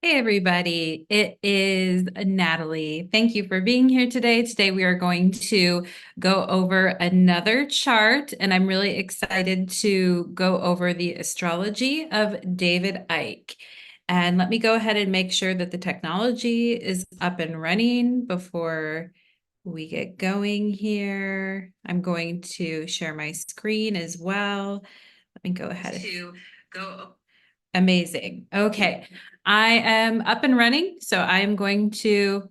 Hey everybody, it is Natalie. Thank you for being here today. Today we are going to go over another chart, and I'm really excited to go over the astrology of David Icke. And let me go ahead and make sure that the technology is up and running before we get going here. I'm going to share my screen as well. Let me go ahead. To go. Amazing. Okay. I am up and running, so I am going to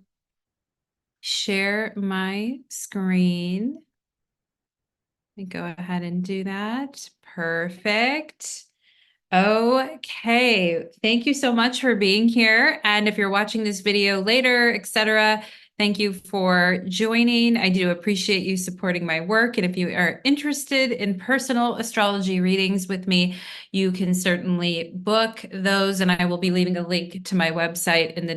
share my screen. Let me go ahead and do that. Perfect. Okay, thank you so much for being here. And if you're watching this video later, etc., thank you for joining. I do appreciate you supporting my work. And if you are interested in personal astrology readings with me, you can certainly book those. And I will be leaving a link to my website in the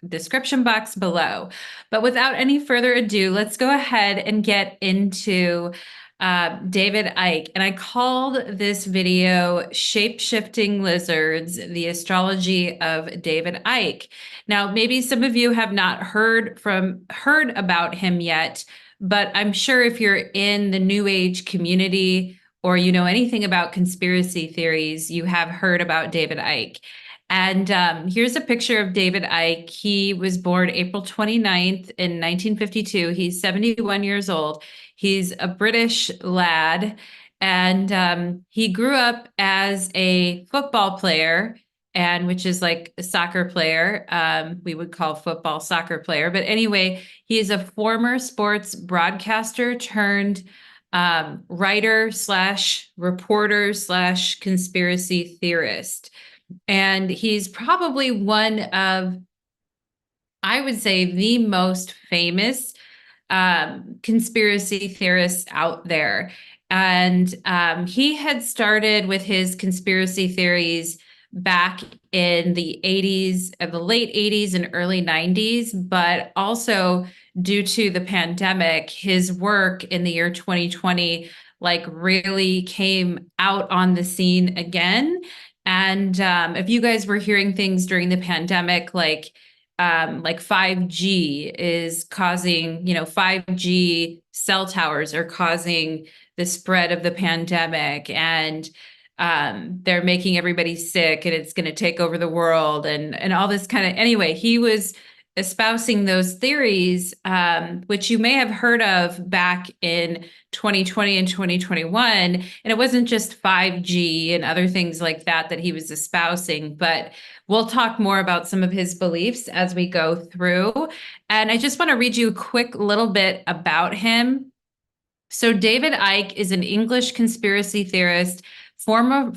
description box below. But without any further ado, let's go ahead and get into David Icke, and I called this video Shape-Shifting Lizards, the Astrology of David Icke. Now, maybe some of you have not heard about him yet, but I'm sure if you're in the New Age community or you know anything about conspiracy theories, you have heard about David Icke. And here's a picture of David Icke. He was born April 29th in 1952. He's 71 years old. He's a British lad, and he grew up as a football player, and which is like a soccer player. We would call football soccer player. But anyway, he is a former sports broadcaster turned writer slash reporter slash conspiracy theorist. And he's probably one of, I would say, the most famous conspiracy theorists out there. And he had started with his conspiracy theories back in the 80s, the late 80s and early 90s, but also due to the pandemic, his work in the year 2020 like really came out on the scene again. And if you guys were hearing things during the pandemic, like 5G is causing, 5G cell towers are causing the spread of the pandemic, and they're making everybody sick, and it's going to take over the world, and all this kind of. Anyway, he was espousing those theories, which you may have heard of back in 2020 and 2021. And it wasn't just 5G and other things like that he was espousing, but we'll talk more about some of his beliefs as we go through. And I just want to read you a quick little bit about him. So David Icke is an English conspiracy theorist, former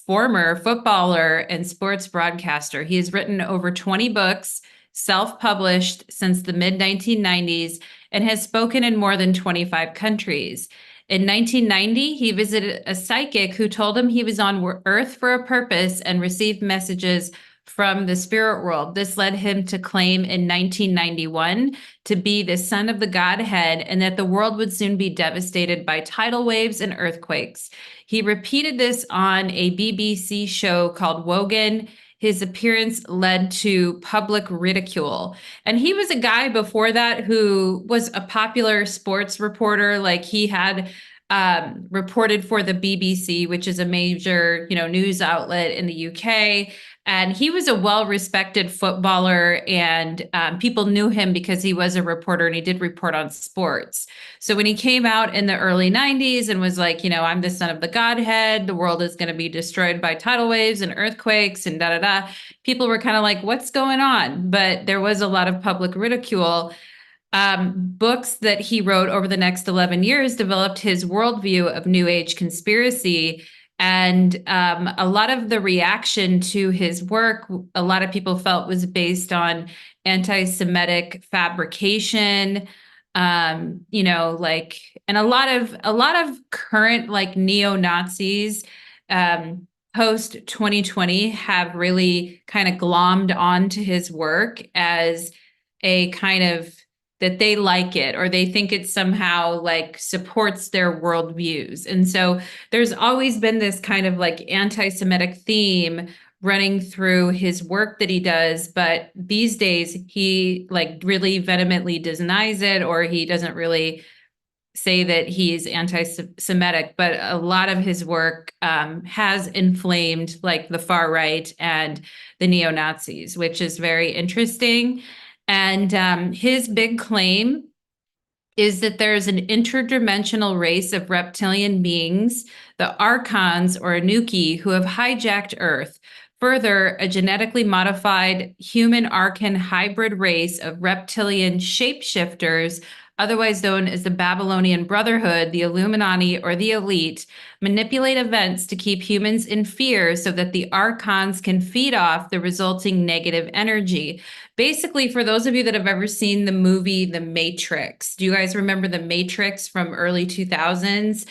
footballer and sports broadcaster. He has written over 20 books, self-published since the mid-1990s, and has spoken in more than 25 countries. In 1990, he visited a psychic who told him he was on Earth for a purpose and received messages from the spirit world. This led him to claim in 1991 to be the son of the Godhead and that the world would soon be devastated by tidal waves and earthquakes. He repeated this on a BBC show called Wogan. His appearance led to public ridicule. And he was a guy before that who was a popular sports reporter. Like he had reported for the BBC, which is a major, news outlet in the UK. And he was a well-respected footballer, and people knew him because he was a reporter and he did report on sports. So when he came out in the early 90s and was like, I'm the son of the Godhead, the world is going to be destroyed by tidal waves and earthquakes and da da da, people were kind of like, what's going on? But there was a lot of public ridicule. Books that he wrote over the next 11 years developed his worldview of New Age conspiracy. And a lot of the reaction to his work, a lot of people felt was based on anti-Semitic fabrication, and a lot of current like neo-Nazis post 2020 have really kind of glommed onto his work as a kind of that they like it or they think it somehow like supports their worldviews. And so there's always been this kind of like anti-Semitic theme running through his work that he does, but these days he like really vehemently denies it, or he doesn't really say that he's anti-Semitic, but a lot of his work has inflamed like the far right and the neo-Nazis, which is very interesting. And his big claim is that there's an interdimensional race of reptilian beings, the Archons or Anuki, who have hijacked Earth. Further, a genetically modified human Archon hybrid race of reptilian shapeshifters, otherwise known as the Babylonian Brotherhood, the Illuminati, or the elite, manipulate events to keep humans in fear so that the Archons can feed off the resulting negative energy. Basically, for those of you that have ever seen the movie The Matrix, do you guys remember The Matrix from early 2000s?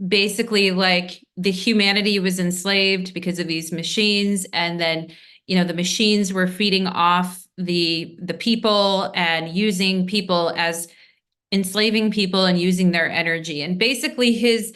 Basically, like the humanity was enslaved because of these machines, and then the machines were feeding off the people and using people as enslaving people and using their energy. And basically, his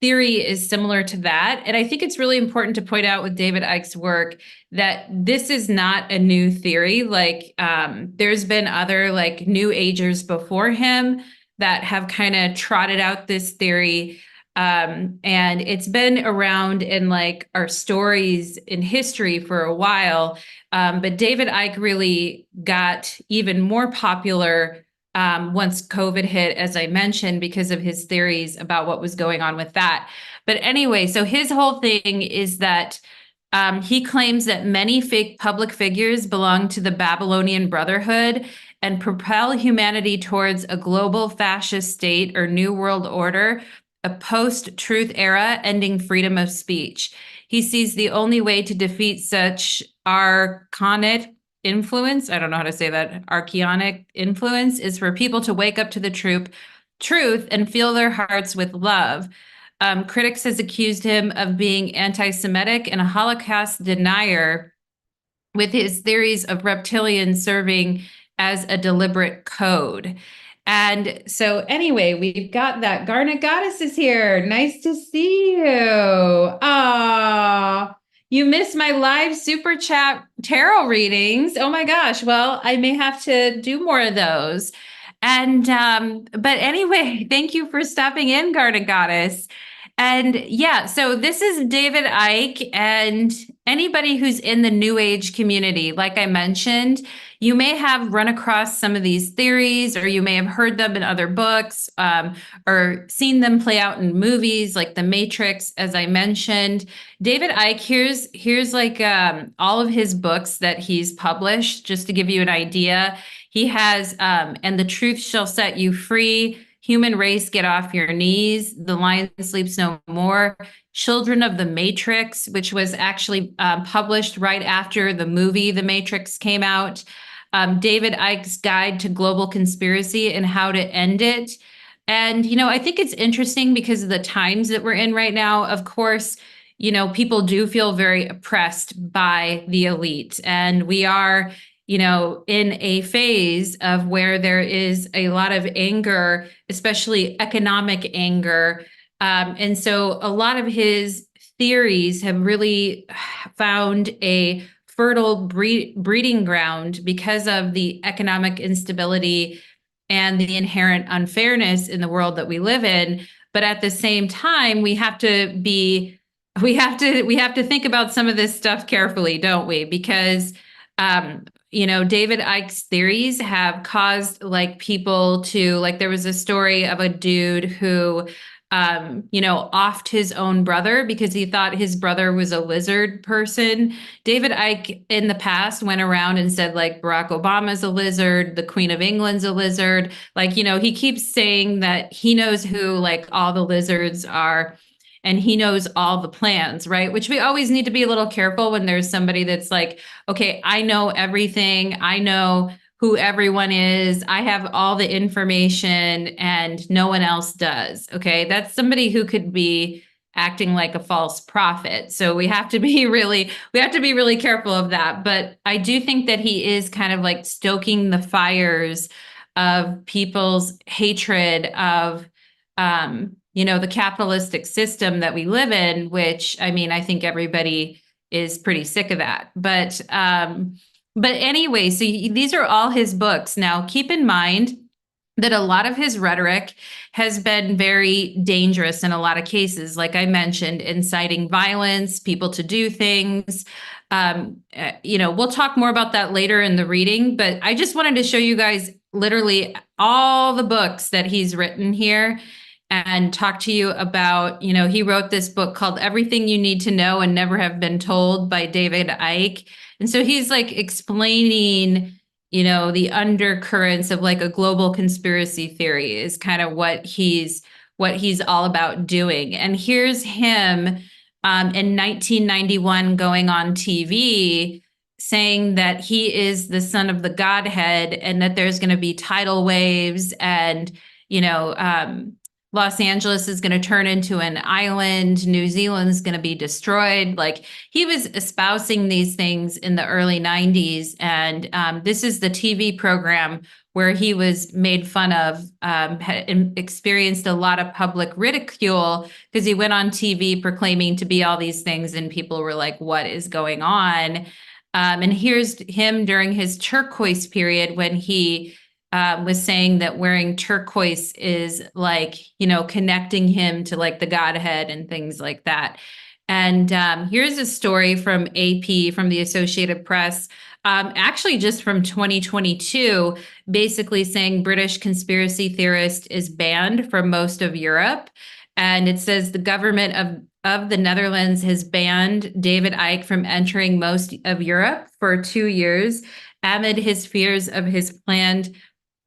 theory is similar to that. And I think it's really important to point out with David Icke's work that this is not a new theory. Like there's been other like New Agers before him that have kind of trotted out this theory. And it's been around in like our stories in history for a while. But David Icke really got even more popular once COVID hit, as I mentioned, because of his theories about what was going on with that. But anyway, so his whole thing is that he claims that many fake public figures belong to the Babylonian Brotherhood and propel humanity towards a global fascist state or new world order, a post-truth era ending freedom of speech. He sees the only way to defeat such archonic influence, I don't know how to say that, archaonic influence, is for people to wake up to the truth and fill their hearts with love. Critics has accused him of being anti-Semitic and a Holocaust denier, with his theories of reptilians serving as a deliberate code. And so anyway, we've got that. Garnet Goddess is here. Nice to see you. Ah, you missed my live super chat tarot readings. Oh my gosh. Well, I may have to do more of those. And but anyway, thank you for stopping in, Garnet Goddess. And yeah, so this is David Icke, and anybody who's in the New Age community, like I mentioned, you may have run across some of these theories, or you may have heard them in other books, or seen them play out in movies like The Matrix, as I mentioned. David Icke, here's like all of his books that he's published, just to give you an idea. He has And the Truth Shall Set You Free, Human Race, Get Off Your Knees, The Lion Sleeps No More, Children of the Matrix, which was actually published right after the movie The Matrix came out, David Icke's Guide to Global Conspiracy and How to End It. And, I think it's interesting because of the times that we're in right now. Of course, people do feel very oppressed by the elite, and we are in a phase of where there is a lot of anger, especially economic anger. And so a lot of his theories have really found a fertile breeding ground because of the economic instability and the inherent unfairness in the world that we live in. But at the same time, we have to think about some of this stuff carefully, don't we? Because David Icke's theories have caused like people to like, there was a story of a dude who, offed his own brother because he thought his brother was a lizard person. David Icke in the past went around and said like Barack Obama's a lizard, the Queen of England's a lizard. Like, he keeps saying that he knows who like all the lizards are, and he knows all the plans, right? Which we always need to be a little careful when there's somebody that's like, okay, I know everything. I know who everyone is. I have all the information and no one else does. Okay. That's somebody who could be acting like a false prophet. So we have to be really careful of that. But I do think that he is kind of like stoking the fires of people's hatred of, the capitalistic system that we live in, which, I mean, I think everybody is pretty sick of that. But anyway, so these are all his books. Now, keep in mind that a lot of his rhetoric has been very dangerous in a lot of cases, like I mentioned, inciting violence, people to do things. We'll talk more about that later in the reading, but I just wanted to show you guys literally all the books that he's written here and talk to you about, he wrote this book called Everything You Need to Know and Never Have Been Told by David Icke. And so he's like explaining, the undercurrents of like a global conspiracy theory is kind of what he's all about doing. And here's him in 1991 going on TV saying that he is the son of the Godhead and that there's going to be tidal waves and, Los Angeles is going to turn into an island. New Zealand is going to be destroyed. Like he was espousing these things in the early 90s. And this is the TV program where he was made fun of, had experienced a lot of public ridicule because he went on TV proclaiming to be all these things. And people were like, what is going on? And here's him during his turquoise period when he was saying that wearing turquoise is like, connecting him to like the Godhead and things like that. And here's a story from AP, from the Associated Press, actually just from 2022, basically saying British conspiracy theorist is banned from most of Europe. And it says the government of the Netherlands has banned David Icke from entering most of Europe for 2 years amid his fears of his planned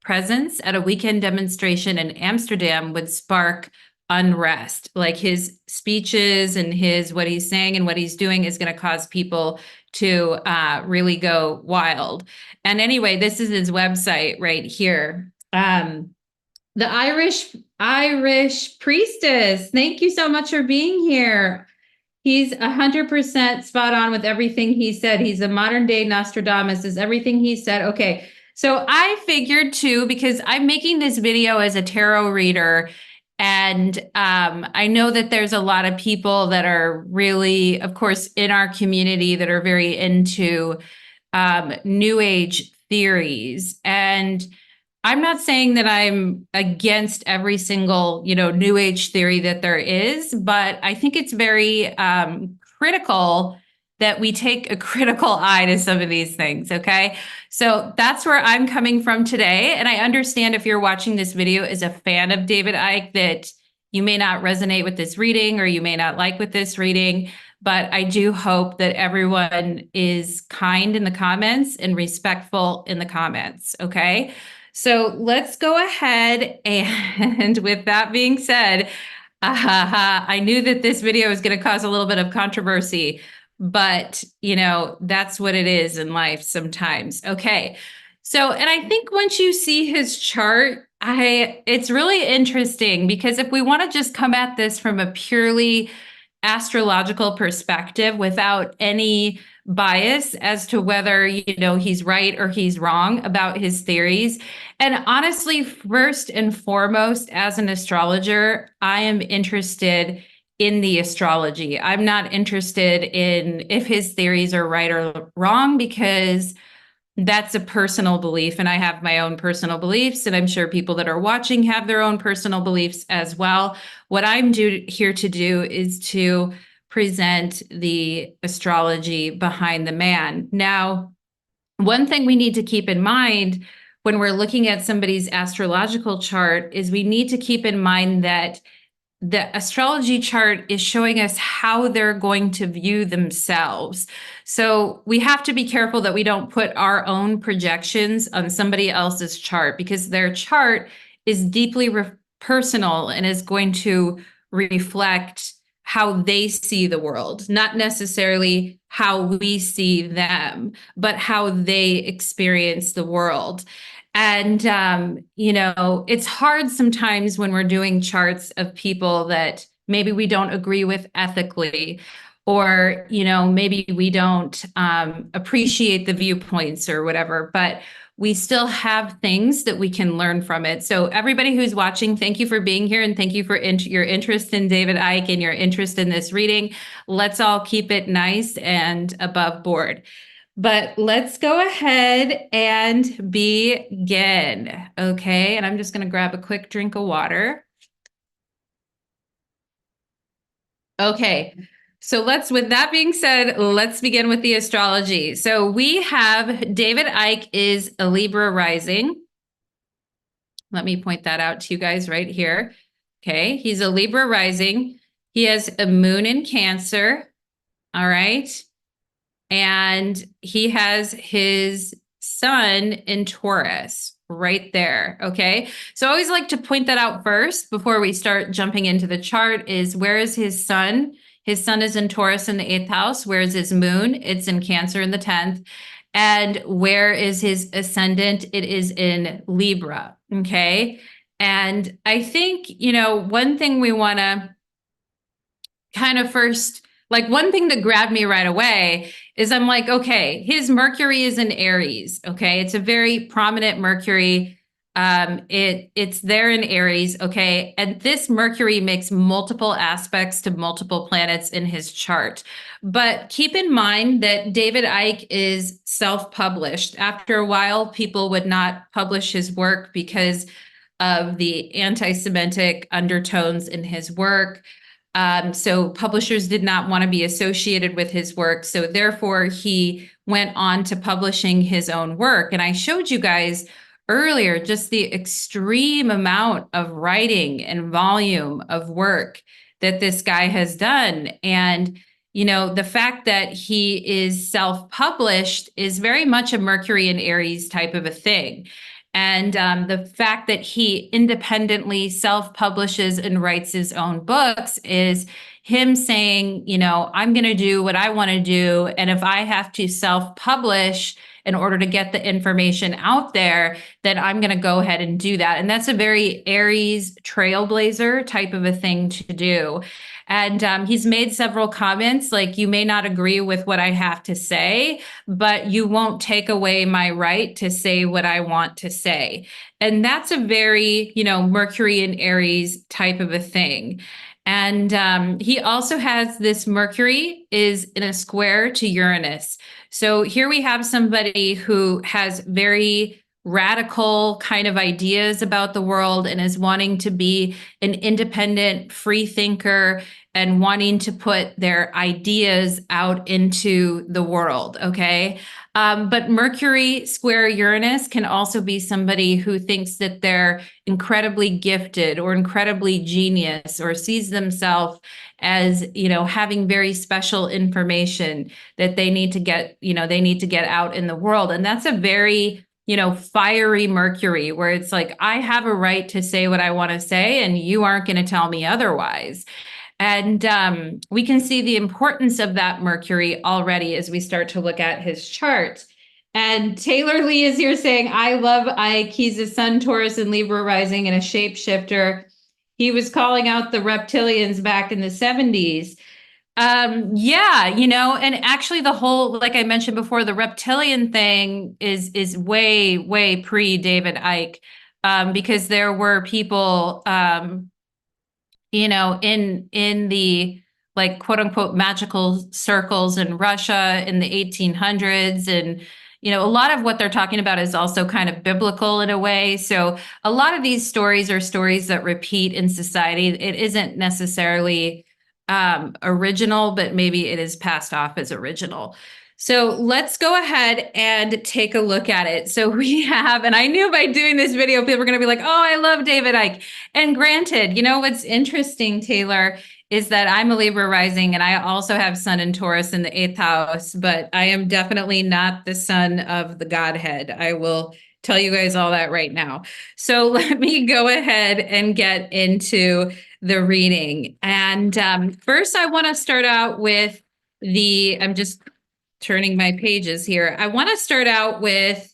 presence at a weekend demonstration in Amsterdam would spark unrest. Like his speeches and what he's saying and what he's doing is going to cause people to really go wild. And anyway, this is his website right here. The Irish priestess. Thank you so much for being here. He's 100% spot on with everything he said. He's a modern day Nostradamus, is everything he said. Okay. So I figured too, because I'm making this video as a tarot reader, and I know that there's a lot of people that are really, of course, in our community that are very into New Age theories. And I'm not saying that I'm against every single, New Age theory that there is, but I think it's very critical that we take a critical eye to some of these things, okay? So that's where I'm coming from today. And I understand if you're watching this video as a fan of David Icke that you may not resonate with this reading or you may not like with this reading, but I do hope that everyone is kind in the comments and respectful in the comments, okay? So let's go ahead, and with that being said, I knew that this video was going to cause a little bit of controversy, but that's what it is in life sometimes. Okay. So, and I think once you see his chart, it's really interesting because if we want to just come at this from a purely astrological perspective without any bias as to whether he's right or he's wrong about his theories, and honestly, first and foremost, as an astrologer, I am interested in the astrology. I'm not interested in if his theories are right or wrong, because that's a personal belief, and I have my own personal beliefs, and I'm sure people that are watching have their own personal beliefs as well. What I'm here to do is to present the astrology behind the man. Now, one thing we need to keep in mind when we're looking at somebody's astrological chart is we need to keep in mind that the astrology chart is showing us how they're going to view themselves. So we have to be careful that we don't put our own projections on somebody else's chart, because their chart is deeply personal and is going to reflect how they see the world, not necessarily how we see them, but how they experience the world. And, it's hard sometimes when we're doing charts of people that maybe we don't agree with ethically, or, maybe we don't appreciate the viewpoints or whatever. But we still have things that we can learn from it. So everybody who's watching, thank you for being here, and thank you for your interest in David Icke and your interest in this reading. Let's all keep it nice and above board. But let's go ahead and begin, okay? And I'm just going to grab a quick drink of water. Okay, so with that being said, let's begin with the astrology. So we have David Icke is a Libra rising. Let me point that out to you guys right here. Okay, he's a Libra rising. He has a moon in Cancer. All right. And he has his sun in Taurus right there. Okay. So I always like to point that out first before we start jumping into the chart is where is his sun? His sun is in Taurus in the 8th house. Where is his moon? It's in Cancer in the 10th. And where is his ascendant? It is in Libra. Okay. And I think, one thing we want to kind of first, like one thing that grabbed me right away is I'm like, okay, his Mercury is in Aries. Okay. It's a very prominent Mercury. It's there in Aries. Okay. And this Mercury makes multiple aspects to multiple planets in his chart. But keep in mind that David Icke is self-published. After a while, people would not publish his work because of the anti-Semitic undertones in his work. So publishers did not want to be associated with his work. So therefore, he went on to publishing his own work. And I showed you guys earlier just the extreme amount of writing and volume of work that this guy has done. And, the fact that he is self-published is very much a Mercury and Aries type of a thing. And the fact that he independently self-publishes and writes his own books is him saying, I'm going to do what I want to do. And if I have to self-publish in order to get the information out there, then I'm going to go ahead and do that. And that's a very Aries trailblazer type of a thing to do. And he's made several comments like, you may not agree with what I have to say, but you won't take away my right to say what I want to say. And that's a very, Mercury and Aries type of a thing. And he also has this Mercury is in a square to Uranus. So here we have somebody who has very radical kind of ideas about the world and is wanting to be an independent free thinker and wanting to put their ideas out into the world. Okay. But Mercury square Uranus can also be somebody who thinks that they're incredibly gifted or incredibly genius or sees themselves as, having very special information that they need to get, they need to get out in the world. And that's a very, fiery Mercury where it's like, I have a right to say what I want to say, and you aren't going to tell me otherwise. And we can see the importance of that Mercury already as we start to look at his chart. And Taylor Lee is here saying, I love Icke. He's a Sun, Taurus, and Libra rising and a shapeshifter. He was calling out the reptilians back in the 70s. Yeah, and actually the whole, like I mentioned before, the reptilian thing is way, way pre David Icke, because there were people, in the like quote unquote magical circles in Russia in the 1800s. And, a lot of what they're talking about is also kind of biblical in a way. So a lot of these stories are stories that repeat in society. It isn't necessarily original, but maybe it is passed off as original. So let's go ahead and take a look at it. So we have, and I knew by doing this video, people were going to be like, oh, I love David Icke. And granted, what's interesting, Taylor, is that I'm a Libra rising and I also have Sun and Taurus in the 8th house, but I am definitely not the son of the Godhead. I will tell you guys all that right now. So let me go ahead and get into the reading. And first, I want to start out with I'm just turning my pages here. I want to start out with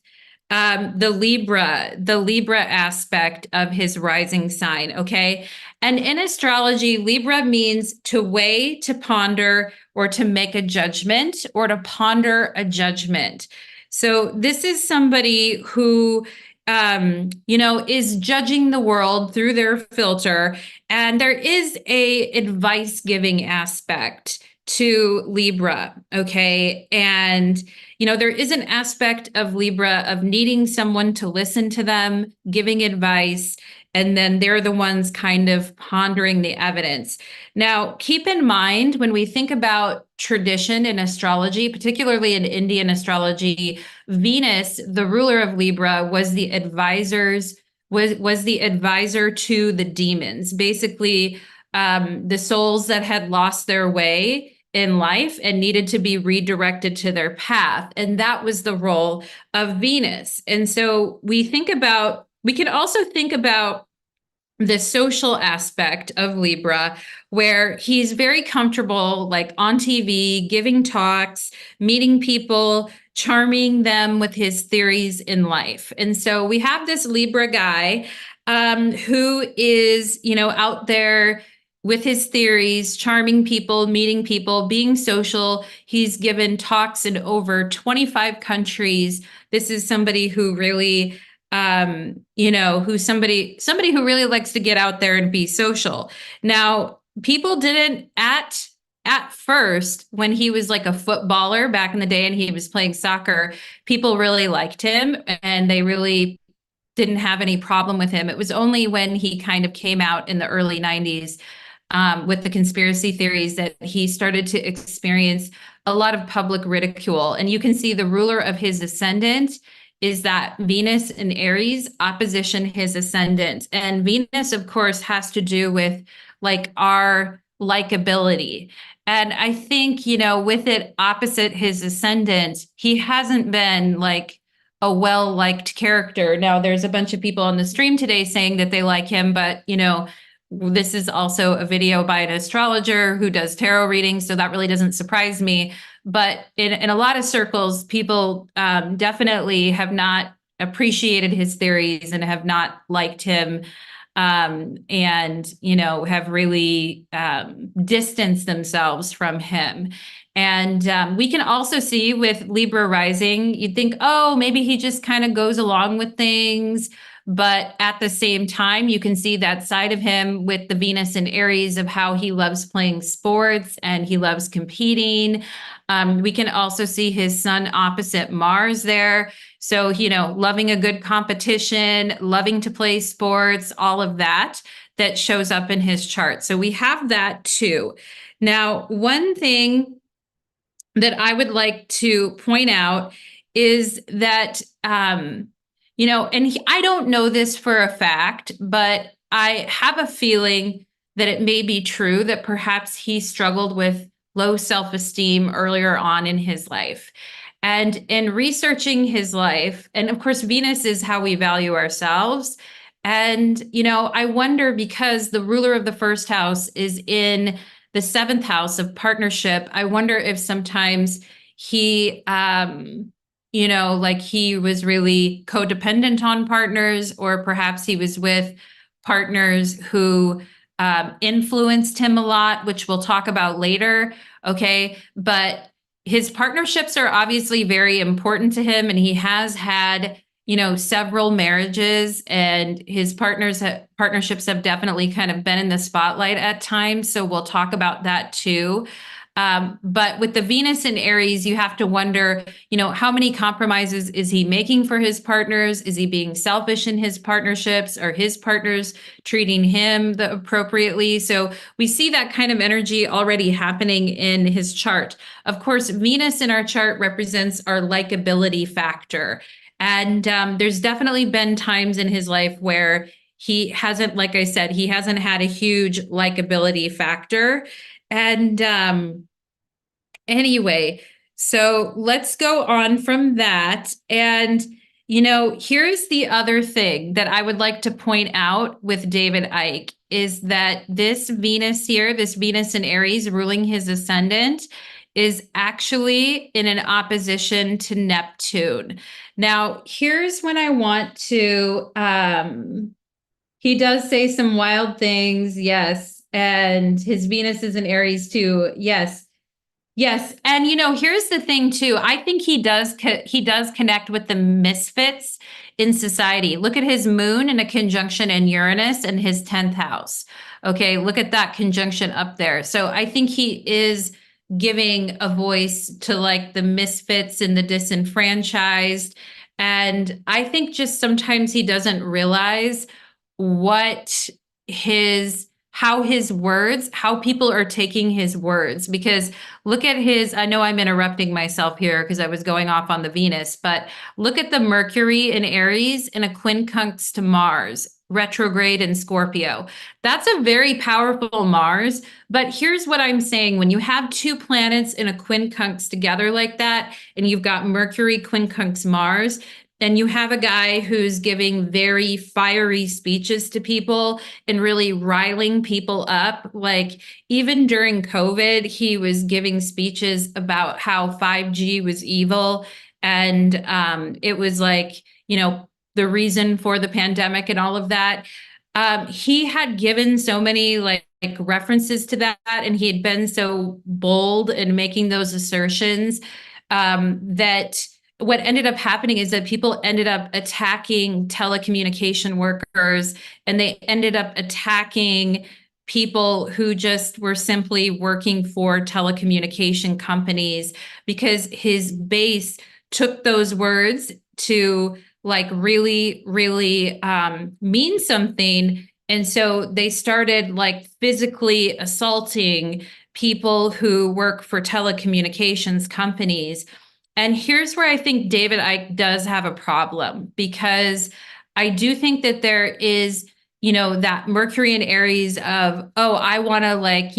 the Libra aspect of his rising sign. Okay. And in astrology, Libra means to weigh, to ponder, or to make a judgment, or to ponder a judgment. So this is somebody who, is judging the world through their filter, and there is a advice giving aspect to Libra, okay? And there is an aspect of Libra of needing someone to listen to them, giving advice, and then they're the ones kind of pondering the evidence. Now, keep in mind when we think about tradition in astrology, particularly in Indian astrology, Venus, the ruler of Libra, was the advisor to the demons, basically the souls that had lost their way in life and needed to be redirected to their path. And that was the role of Venus. And so we can also think about the social aspect of Libra, where he's very comfortable, like on TV, giving talks, meeting people, charming them with his theories in life. And so we have this Libra guy who is, out there with his theories, charming people, meeting people, being social. He's given talks in over 25 countries. This is somebody who really who's somebody who really likes to get out there and be social. Now, people didn't at first, when he was like a footballer back in the day and he was playing soccer, people really liked him and they really didn't have any problem with him. It was only when he kind of came out in the early 90s with the conspiracy theories that he started to experience a lot of public ridicule. And you can see the ruler of his ascendant is that Venus in Aries opposition his ascendant. And Venus, of course, has to do with like our likability. And I think, with it opposite his ascendant, he hasn't been like a well-liked character. Now, there's a bunch of people on the stream today saying that they like him, but, this is also a video by an astrologer who does tarot readings, so that really doesn't surprise me. But in a lot of circles, people definitely have not appreciated his theories and have not liked him, and have really distanced themselves from him. And we can also see with Libra rising, you'd think, oh, maybe he just kind of goes along with things. But at the same time, you can see that side of him with the Venus in Aries of how he loves playing sports and he loves competing. We can also see his sun opposite Mars there. So, loving a good competition, loving to play sports, all of that shows up in his chart. So we have that too. Now, one thing that I would like to point out is that, I don't know this for a fact, but I have a feeling that it may be true that perhaps he struggled with low self-esteem earlier on in his life. And in researching his life, and of course, Venus is how we value ourselves. And, I wonder, because the ruler of the first house is in the seventh house of partnership, I wonder if sometimes he, like he was really codependent on partners, or perhaps he was with partners who influenced him a lot, which we'll talk about later. Okay. But his partnerships are obviously very important to him, and he has had, several marriages, and his partnerships have definitely kind of been in the spotlight at times. So we'll talk about that too. But with the Venus in Aries, you have to wonder, how many compromises is he making for his partners? Is he being selfish in his partnerships? Are his partners treating him appropriately? So we see that kind of energy already happening in his chart. Of course, Venus in our chart represents our likability factor. And there's definitely been times in his life where he hasn't, like I said, he hasn't had a huge likability factor. And anyway, so let's go on from that. And, here's the other thing that I would like to point out with David Icke is that this Venus here, this Venus in Aries ruling his ascendant, is actually in an opposition to Neptune. Now, here's when I want to, he does say some wild things, yes. And his Venus is in Aries too. Yes. Yes, and here's the thing too. I think he does connect with the misfits in society. Look at his moon in a conjunction in Uranus and his 10th house. Okay, look at that conjunction up there. So I think he is giving a voice to like the misfits and the disenfranchised. And I think just sometimes he doesn't realize what his how his words, how people are taking his words. Because look at his, I know I'm interrupting myself here because I was going off on the Venus, but look at the Mercury in Aries in a quincunx to Mars, retrograde in Scorpio. That's a very powerful Mars. But here's what I'm saying: when you have two planets in a quincunx together like that, and you've got Mercury quincunx Mars, and you have a guy who's giving very fiery speeches to people and really riling people up. Like even during COVID, he was giving speeches about how 5G was evil. And it was like, the reason for the pandemic and all of that. He had given so many like references to that, and he had been so bold in making those assertions that what ended up happening is that people ended up attacking telecommunication workers, and they ended up attacking people who just were simply working for telecommunication companies because his base took those words to like really, really mean something. And so they started like physically assaulting people who work for telecommunications companies. And here's where I think David Icke does have a problem, because I do think that there is, that Mercury and Aries of, oh, I want to like,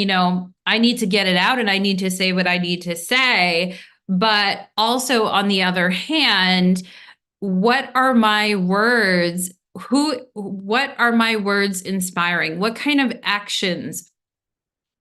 I need to get it out and I need to say what I need to say. But also on the other hand, what are my words? What are my words inspiring? What kind of actions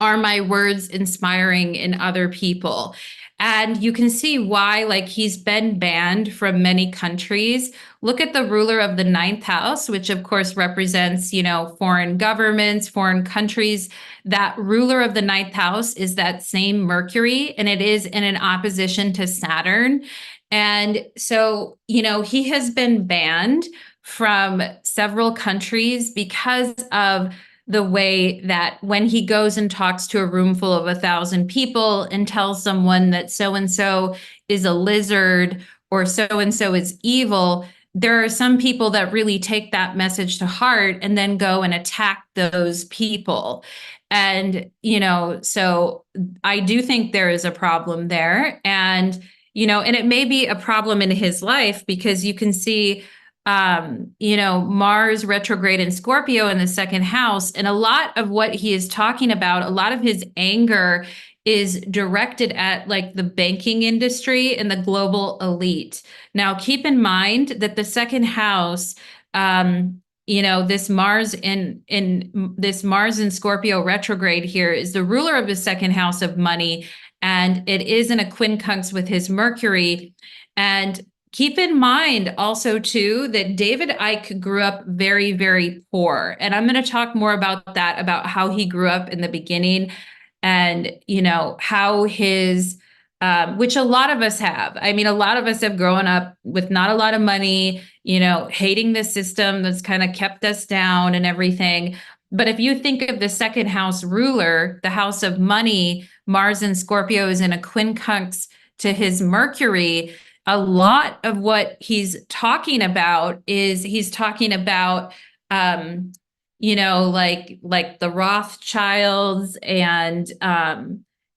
are my words inspiring in other people? And you can see why, like, he's been banned from many countries. Look at the ruler of the ninth house, which of course represents, foreign governments, foreign countries. That ruler of the ninth house is that same Mercury, and it is in an opposition to Saturn. And so, he has been banned from several countries because of the way that when he goes and talks to a room full of 1,000 people and tells someone that so and so is a lizard or so and so is evil, there are some people that really take that message to heart and then go and attack those people. And, so I do think there is a problem there. And it may be a problem in his life because you can see Mars retrograde in Scorpio in the second house. And a lot of what he is talking about, a lot of his anger is directed at like the banking industry and the global elite. Now, keep in mind that the second house, this Mars in Scorpio retrograde here is the ruler of the second house of money, and it is in a quincunx with his Mercury. And keep in mind also, too, that David Icke grew up very, very poor. And I'm going to talk more about that, about how he grew up in the beginning and, how his, which a lot of us have. I mean, a lot of us have grown up with not a lot of money, hating the system that's kind of kept us down and everything. But if you think of the second house ruler, the house of money, Mars in Scorpio is in a quincunx to his Mercury. A lot of what he's talking about is he's talking about, like the Rothschilds and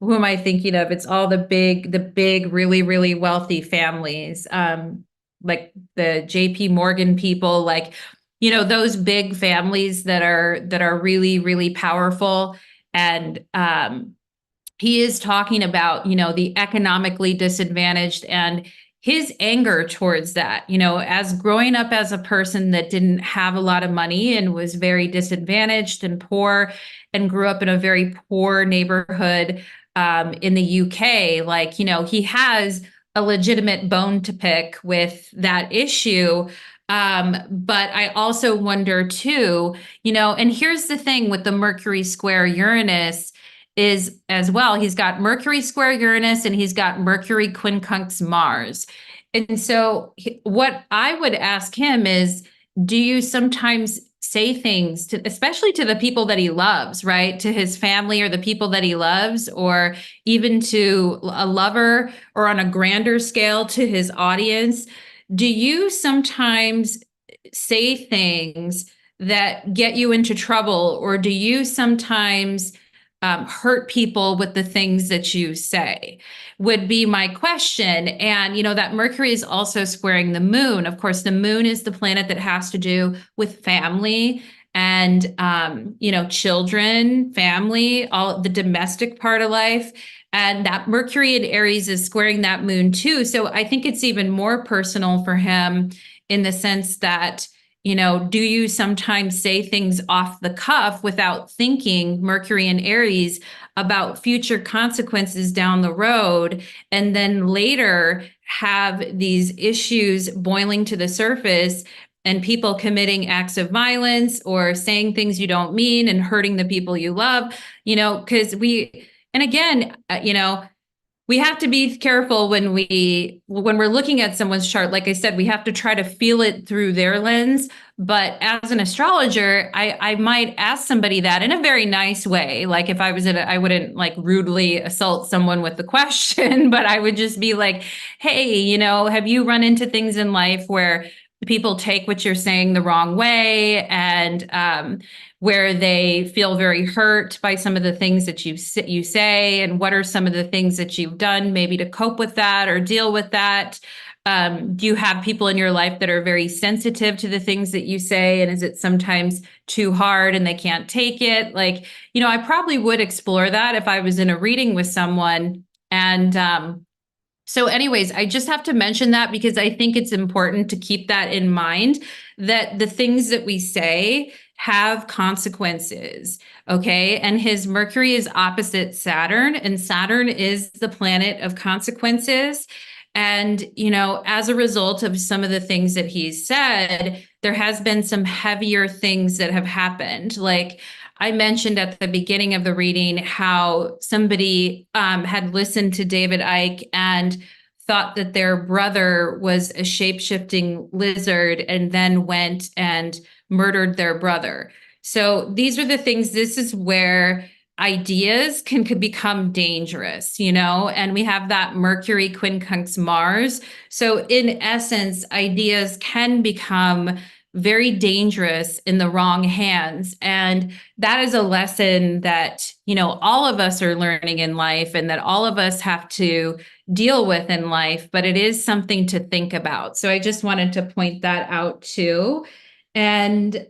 who am I thinking of? It's all the big, really, really wealthy families, like the JP Morgan people, like, those big families that are really, really powerful. And he is talking about, the economically disadvantaged and his anger towards that, as growing up as a person that didn't have a lot of money and was very disadvantaged and poor and grew up in a very poor neighborhood in the UK. Like, he has a legitimate bone to pick with that issue. But I also wonder too, and here's the thing with the Mercury square Uranus is as well. He's got Mercury square Uranus and he's got Mercury quincunx Mars. And so what I would ask him is, do you sometimes say things to, especially to the people that he loves, right? To his family or the people that he loves, or even to a lover, or on a grander scale to his audience? Do you sometimes say things that get you into trouble, or do you sometimes hurt people with the things that you say? Would be my question. And, that Mercury is also squaring the moon. Of course, the moon is the planet that has to do with family and, children, family, all the domestic part of life. And that Mercury in Aries is squaring that moon too. So I think it's even more personal for him in the sense that, do you sometimes say things off the cuff without thinking, Mercury and Aries, about future consequences down the road, and then later have these issues boiling to the surface and people committing acts of violence or saying things you don't mean and hurting the people you love, because and again, we have to be careful when we're looking at someone's chart. Like I said, we have to try to feel it through their lens. But as an astrologer, I might ask somebody that in a very nice way. Like if I was I wouldn't like rudely assault someone with the question, but I would just be like, hey, have you run into things in life where people take what you're saying the wrong way, and where they feel very hurt by some of the things that you say, and what are some of the things that you've done maybe to cope with that or deal with that? Do you have people in your life that are very sensitive to the things that you say, and is it sometimes too hard and they can't take it? Like, I probably would explore that if I was in a reading with someone. And so anyways, I just have to mention that because I think it's important to keep that in mind, that the things that we say have consequences. Okay. And his Mercury is opposite Saturn, and Saturn is the planet of consequences. And, as a result of some of the things that he's said, there has been some heavier things that have happened. Like I mentioned at the beginning of the reading how somebody had listened to David Icke and thought that their brother was a shape-shifting lizard and then went and murdered their brother. So these are the things, this is where ideas could become dangerous, and we have that Mercury quincunx Mars. So in essence, ideas can become very dangerous in the wrong hands. And that is a lesson that, all of us are learning in life, and that all of us have to deal with in life, but it is something to think about. So I just wanted to point that out too. And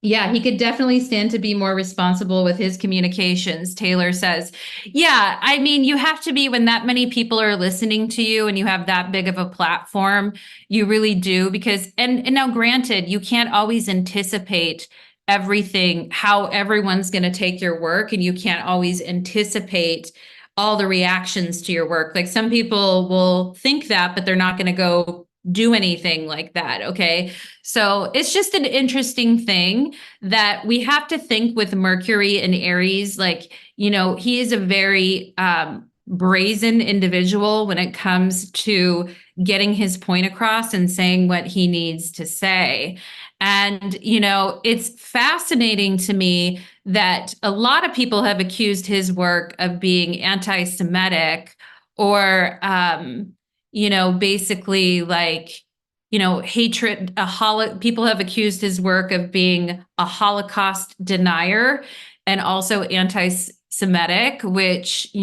yeah, he could definitely stand to be more responsible with his communications, Taylor says. Yeah, I mean, you have to be when that many people are listening to you and you have that big of a platform, you really do. Because, and now granted, you can't always anticipate everything, how everyone's going to take your work, and you can't always anticipate all the reactions to your work. Like some people will think that, but they're not going to go do anything like that. Okay. So it's just an interesting thing that we have to think with Mercury and Aries. Like, he is a very brazen individual when it comes to getting his point across and saying what he needs to say. And, it's fascinating to me that a lot of people have accused his work of being anti-Semitic, or, basically like, hatred, people have accused his work of being a Holocaust denier and also anti-Semitic, which,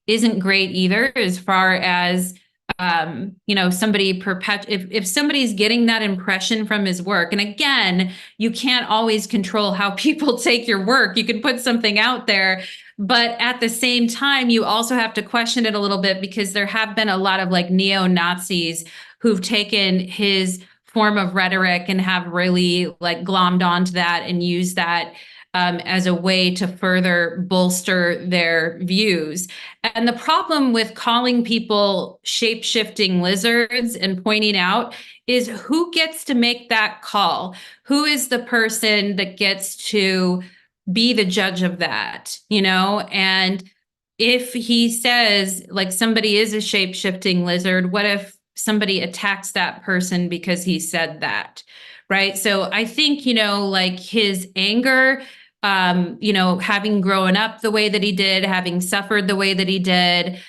isn't great either, as far as, somebody if somebody's getting that impression from his work. And again, you can't always control how people take your work. You can put something out there, but at the same time, you also have to question it a little bit, because there have been a lot of like neo-Nazis who've taken his form of rhetoric and have really like glommed onto that and used that as a way to further bolster their views. And the problem with calling people shape-shifting lizards and pointing out is who gets to make that call? Who is the person that gets to be the judge of that, you know? And if he says like somebody is a shape-shifting lizard, what if somebody attacks that person because he said that? Right. So I think, you know, like his anger, you know, having grown up the way that he did, having suffered the way that he did,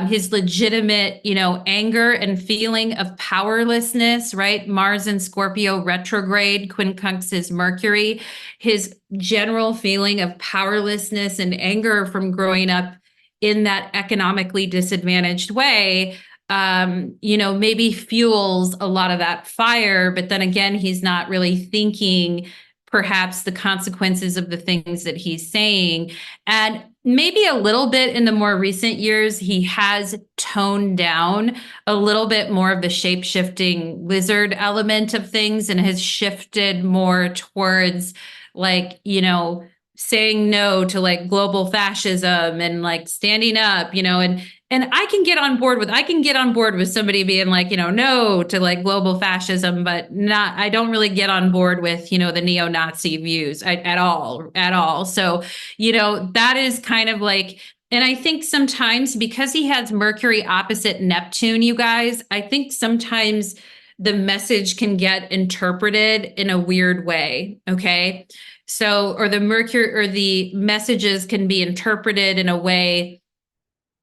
his legitimate, you know, anger and feeling of powerlessness, right? Mars in Scorpio retrograde, quincunx is Mercury, his general feeling of powerlessness and anger from growing up in that economically disadvantaged way, you know, maybe fuels a lot of that fire. But then again, he's not really thinking perhaps the consequences of the things that he's saying. And maybe a little bit in the more recent years, he has toned down a little bit more of the shape-shifting lizard element of things and has shifted more towards like, you know, saying no to like global fascism and like standing up, you know, and I can get on board with somebody being like, you know, no to like global fascism, but not, I don't really get on board with, you know, the neo-Nazi views at all. So, you know, that is kind of like, and I think sometimes because he has Mercury opposite Neptune, you guys, I think sometimes the message can get interpreted in a weird way. Okay. So, or the Mercury or the messages can be interpreted in a way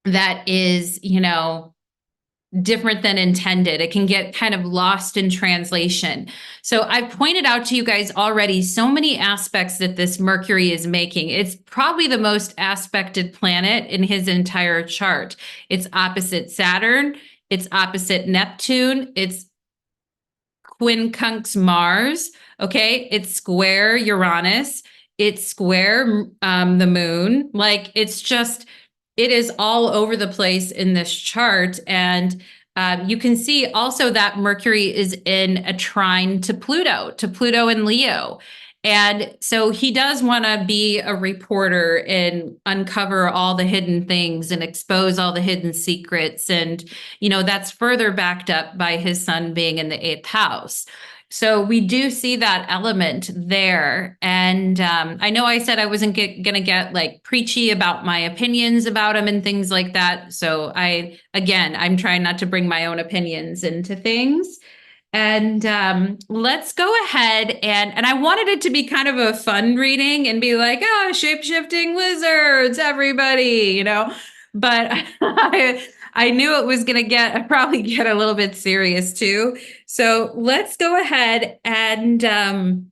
that is, you know, different than intended. It can get kind of lost in translation. So I've pointed out to you guys already so many aspects that this Mercury is making. It's probably the most aspected planet in his entire chart. It's opposite Saturn, it's opposite Neptune, it's quincunx Mars. Okay, it's square Uranus. It's square the moon. Like it's just, it is all over the place in this chart. And you can see also that Mercury is in a trine to Pluto in Leo. And so he does want to be a reporter and uncover all the hidden things and expose all the hidden secrets. And, you know, that's further backed up by his sun being in the eighth house. So we do see that element there. And I know I said I wasn't going to get like preachy about my opinions about him and things like that. So I'm trying not to bring my own opinions into things. And let's go ahead and I wanted it to be kind of a fun reading and be like, oh, shape-shifting lizards, everybody, you know. But I knew it was going to probably get a little bit serious too. So let's go ahead and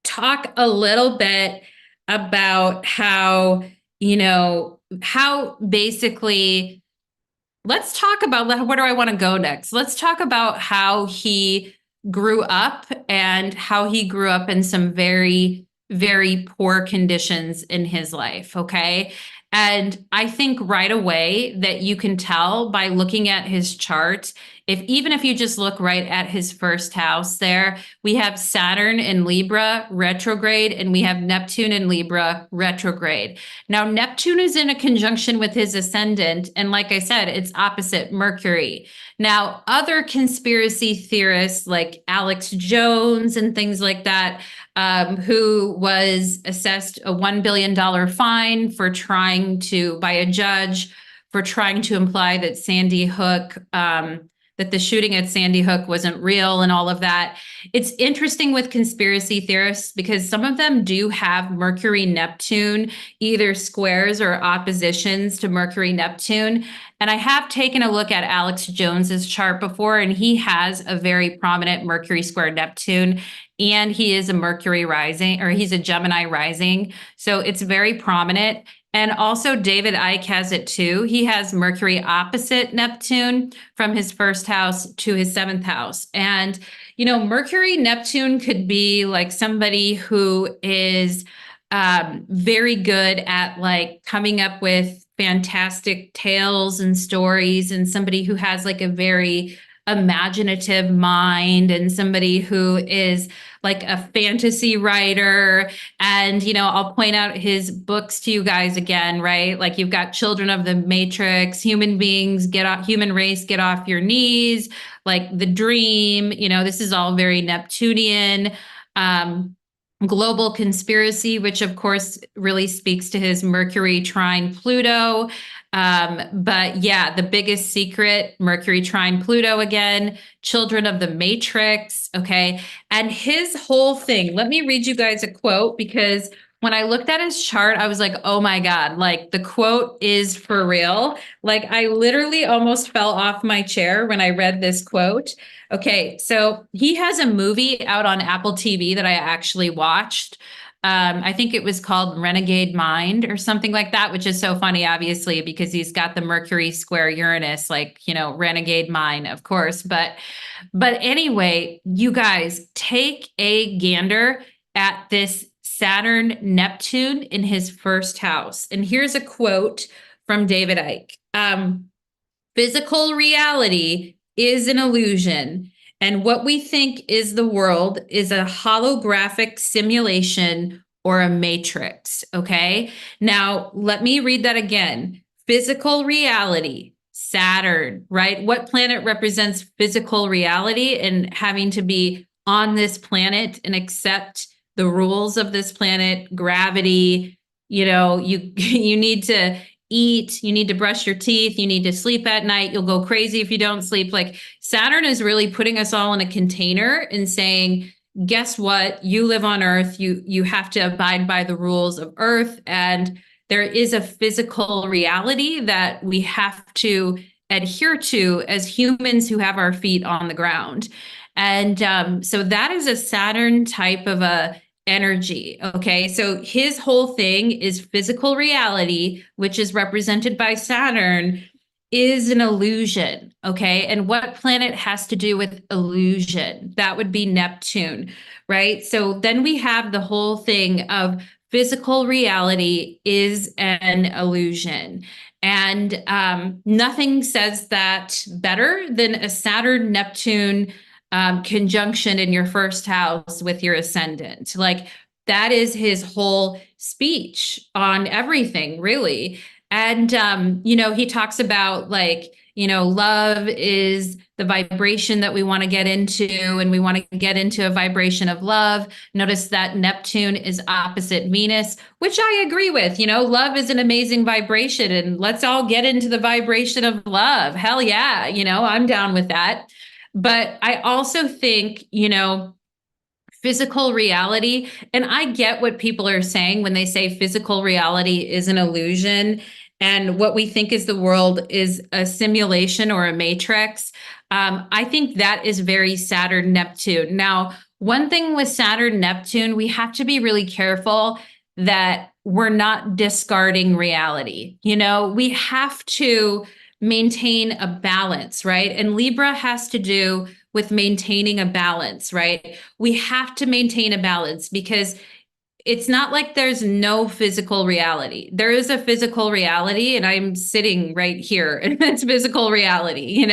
talk a little bit about how, you know, how basically let's talk about where do I want to go next? Let's talk about how he grew up and how he grew up in some very, very poor conditions in his life. Okay. And I think right away that you can tell by looking at his chart, even if you just look right at his first house there, we have Saturn in Libra retrograde and we have Neptune in Libra retrograde. Now, Neptune is in a conjunction with his ascendant. And like I said, it's opposite Mercury. Now, other conspiracy theorists like Alex Jones and things like that, who was assessed a $1 billion fine for by a judge for trying to imply that Sandy Hook, that the shooting at Sandy Hook wasn't real and all of that. It's interesting with conspiracy theorists because some of them do have Mercury Neptune, either squares or oppositions to Mercury Neptune. And I have taken a look at Alex Jones's chart before, and he has a very prominent Mercury square Neptune, and he is a Mercury rising, or he's a Gemini rising. So it's very prominent. And also David Icke has it too. He has Mercury opposite Neptune from his first house to his seventh house. And, you know, Mercury Neptune could be like somebody who is very good at like coming up with fantastic tales and stories, and somebody who has like a very imaginative mind, and somebody who is like a fantasy writer. And, you know, I'll point out his books to you guys again, right? Like you've got Children of the Matrix, Human Race, Get Off Your Knees, like The Dream, you know, this is all very Neptunian. global conspiracy, which of course really speaks to his Mercury trine Pluto. But yeah, the biggest secret, Mercury trine Pluto again, children of the Matrix. Okay. And his whole thing, let me read you guys a quote because when I looked at his chart, I was like, oh my God, like the quote is for real. Like I literally almost fell off my chair when I read this quote. Okay, so he has a movie out on Apple TV that I actually watched. I think it was called Renegade Mind or something like that, which is so funny, obviously, because he's got the Mercury square Uranus, like, Renegade Mind, of course. But anyway, you guys take a gander at this Saturn Neptune in his first house. And here's a quote from David Icke. Physical reality is an illusion, and what we think is the world is a holographic simulation or a matrix. Okay. Now, let me read that again. Physical reality, Saturn, right? What planet represents physical reality and having to be on this planet and accept the rules of this planet, gravity? You need to eat, you need to brush your teeth, you need to sleep at night, you'll go crazy if you don't sleep. Like Saturn is really putting us all in a container and saying, guess what? You live on Earth, you have to abide by the rules of Earth, and there is a physical reality that we have to adhere to as humans who have our feet on the ground. And so that is a Saturn type of a energy. Okay. So his whole thing is physical reality, which is represented by Saturn, is an illusion. Okay. And what planet has to do with illusion? That would be Neptune. Right. So then we have the whole thing of physical reality is an illusion. And nothing says that better than a Saturn Neptune conjunction in your first house with your ascendant. Like that is his whole speech on everything, really. And, he talks about like, love is the vibration that we want to get into, and we want to get into a vibration of love. Notice that Neptune is opposite Venus, which I agree with. Love is an amazing vibration, and let's all get into the vibration of love. Hell yeah. I'm down with that. But I also think, physical reality, and I get what people are saying when they say physical reality is an illusion and what we think is the world is a simulation or a matrix. I think that is very Saturn Neptune. Now, one thing with Saturn Neptune, we have to be really careful that we're not discarding reality. We have to maintain a balance, right? And Libra has to do with maintaining a balance, right? We have to maintain a balance because it's not like there's no physical reality. There is a physical reality, and I'm sitting right here, and it's physical reality.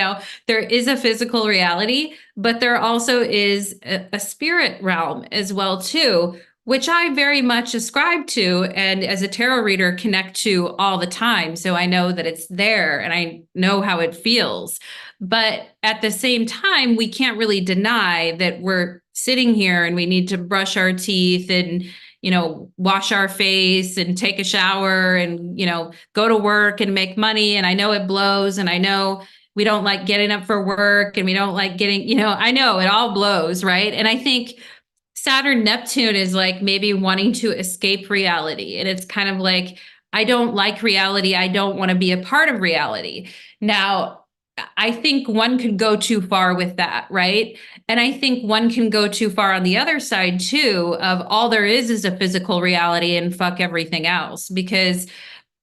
There is a physical reality, but there also is a spirit realm as well too, which I very much ascribe to, and as a tarot reader connect to all the time. So I know that it's there and I know how it feels. But at the same time, we can't really deny that we're sitting here and we need to brush our teeth and wash our face and take a shower and, go to work and make money. And I know it blows, and I know we don't like getting up for work, and we don't like getting, I know it all blows, right? And I think Saturn Neptune is like maybe wanting to escape reality. And it's kind of like, I don't like reality. I don't want to be a part of reality. Now, I think one could go too far with that, right? And I think one can go too far on the other side too, of all there is a physical reality and fuck everything else. Because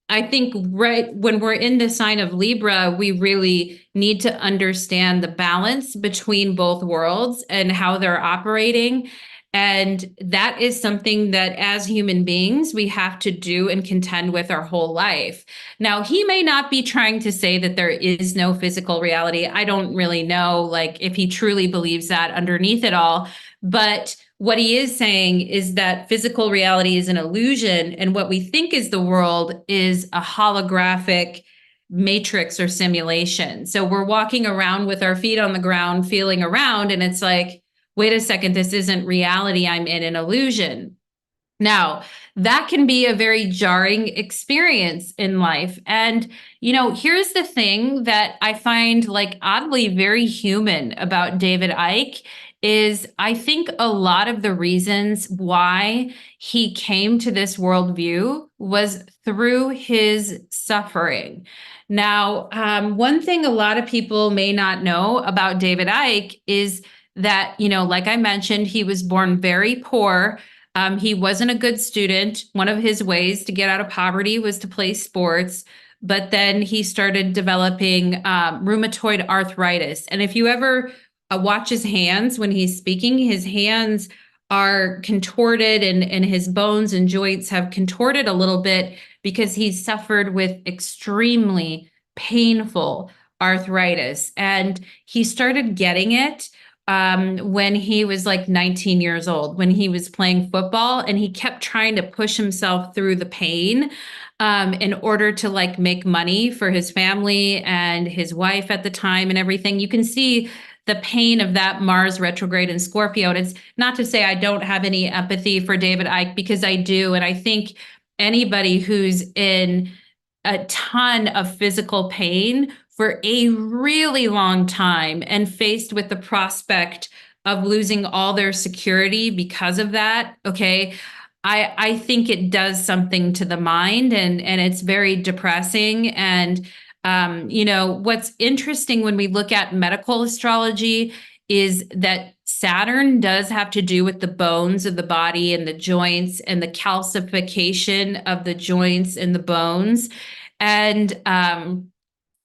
I think right when we're in the sign of Libra, we really need to understand the balance between both worlds and how they're operating. And that is something that as human beings, we have to do and contend with our whole life. Now, he may not be trying to say that there is no physical reality. I don't really know, like, if he truly believes that underneath it all. But what he is saying is that physical reality is an illusion, and what we think is the world is a holographic matrix or simulation. So we're walking around with our feet on the ground, feeling around, and it's like, wait a second, this isn't reality. I'm in an illusion. Now, that can be a very jarring experience in life. And, here's the thing that I find like oddly very human about David Icke is I think a lot of the reasons why he came to this worldview was through his suffering. Now, one thing a lot of people may not know about David Icke is that, like I mentioned, he was born very poor. He wasn't a good student. One of his ways to get out of poverty was to play sports, but then he started developing rheumatoid arthritis. And if you ever watch his hands when he's speaking, his hands are contorted and his bones and joints have contorted a little bit because he's suffered with extremely painful arthritis. And he started getting it when he was like 19 years old, when he was playing football, and he kept trying to push himself through the pain in order to like make money for his family and his wife at the time and everything. You can see the pain of that Mars retrograde in Scorpio. And it's not to say I don't have any empathy for David Icke, because I do. And I think anybody who's in a ton of physical pain for a really long time and faced with the prospect of losing all their security because of that, okay, I think it does something to the mind, and it's very depressing. And what's interesting when we look at medical astrology is that Saturn does have to do with the bones of the body and the joints and the calcification of the joints and the bones. And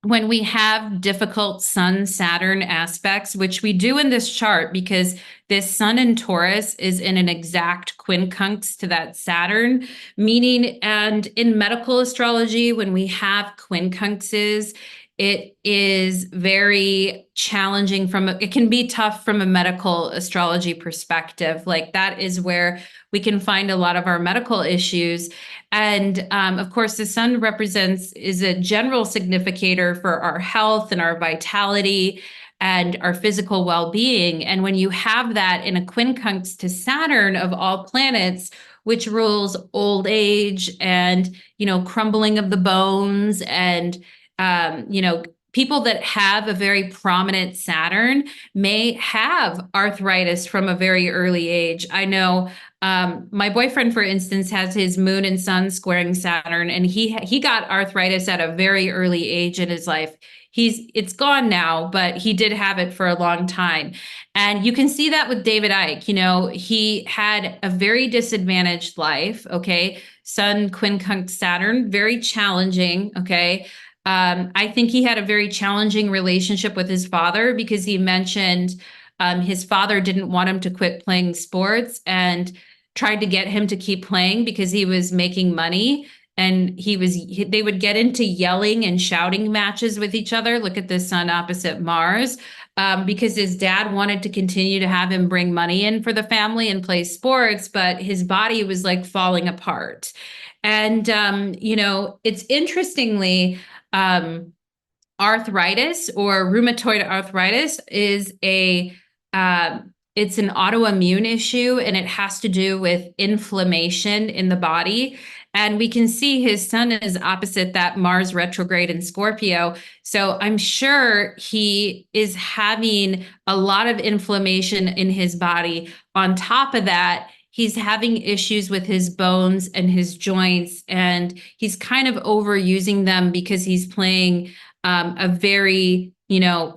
when we have difficult Sun Saturn aspects, which we do in this chart because this Sun in Taurus is in an exact quincunx to that Saturn, meaning, and in medical astrology, when we have quincunxes, it is very challenging it can be tough from a medical astrology perspective. Like that is where we can find a lot of our medical issues. And of course, the sun is a general significator for our health and our vitality and our physical well-being. And when you have that in a quincunx to Saturn of all planets, which rules old age and, crumbling of the bones and, people that have a very prominent Saturn may have arthritis from a very early age. I know my boyfriend, for instance, has his moon and sun squaring Saturn, and he got arthritis at a very early age in his life. It's gone now, but he did have it for a long time. And you can see that with David Icke. He had a very disadvantaged life. Okay. Sun, quincunx, Saturn, very challenging. Okay. I think he had a very challenging relationship with his father because he mentioned his father didn't want him to quit playing sports and tried to get him to keep playing because he was making money. And they would get into yelling and shouting matches with each other. Look at the sun opposite Mars, because his dad wanted to continue to have him bring money in for the family and play sports, but his body was like falling apart. And, it's interestingly, arthritis or rheumatoid arthritis is it's an autoimmune issue, and it has to do with inflammation in the body. And we can see his sun is opposite that Mars retrograde in Scorpio. So I'm sure he is having a lot of inflammation in his body. On top of that, he's having issues with his bones and his joints, and he's kind of overusing them because he's playing a very,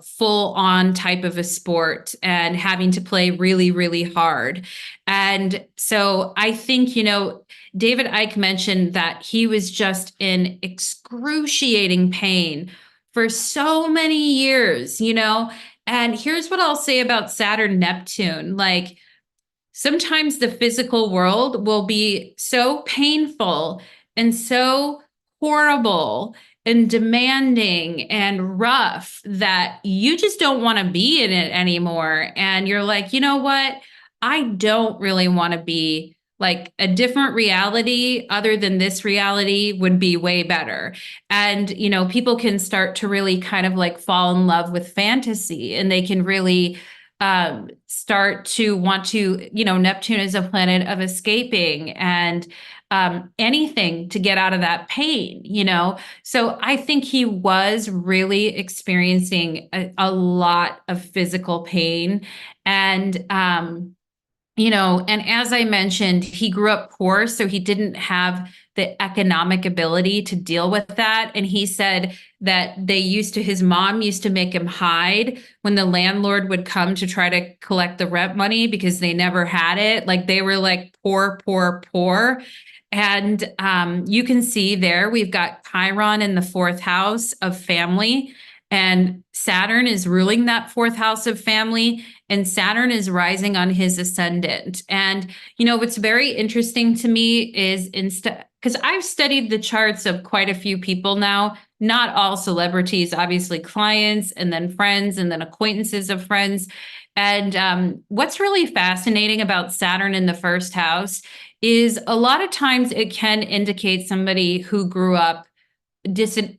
full on type of a sport and having to play really, really hard. And so I think, David Icke mentioned that he was just in excruciating pain for so many years, and here's what I'll say about Saturn Neptune. Like, sometimes the physical world will be so painful and so horrible and demanding and rough that you just don't want to be in it anymore. And you're like, you know what? I don't really want to be like a different reality other than this reality would be way better. And, people can start to really kind of like fall in love with fantasy, and they can really start to want to, Neptune is a planet of escaping and anything to get out of that pain. So I think he was really experiencing a lot of physical pain. And, and as I mentioned, he grew up poor, so he didn't have the economic ability to deal with that. And he said that his mom used to make him hide when the landlord would come to try to collect the rent money because they never had it. Like they were like poor, poor, poor. And you can see there, we've got Chiron in the fourth house of family, and Saturn is ruling that fourth house of family, and Saturn is rising on his ascendant. And, what's very interesting to me is instead, because I've studied the charts of quite a few people now, not all celebrities, obviously clients, and then friends, and then acquaintances of friends. And what's really fascinating about Saturn in the first house is a lot of times it can indicate somebody who grew up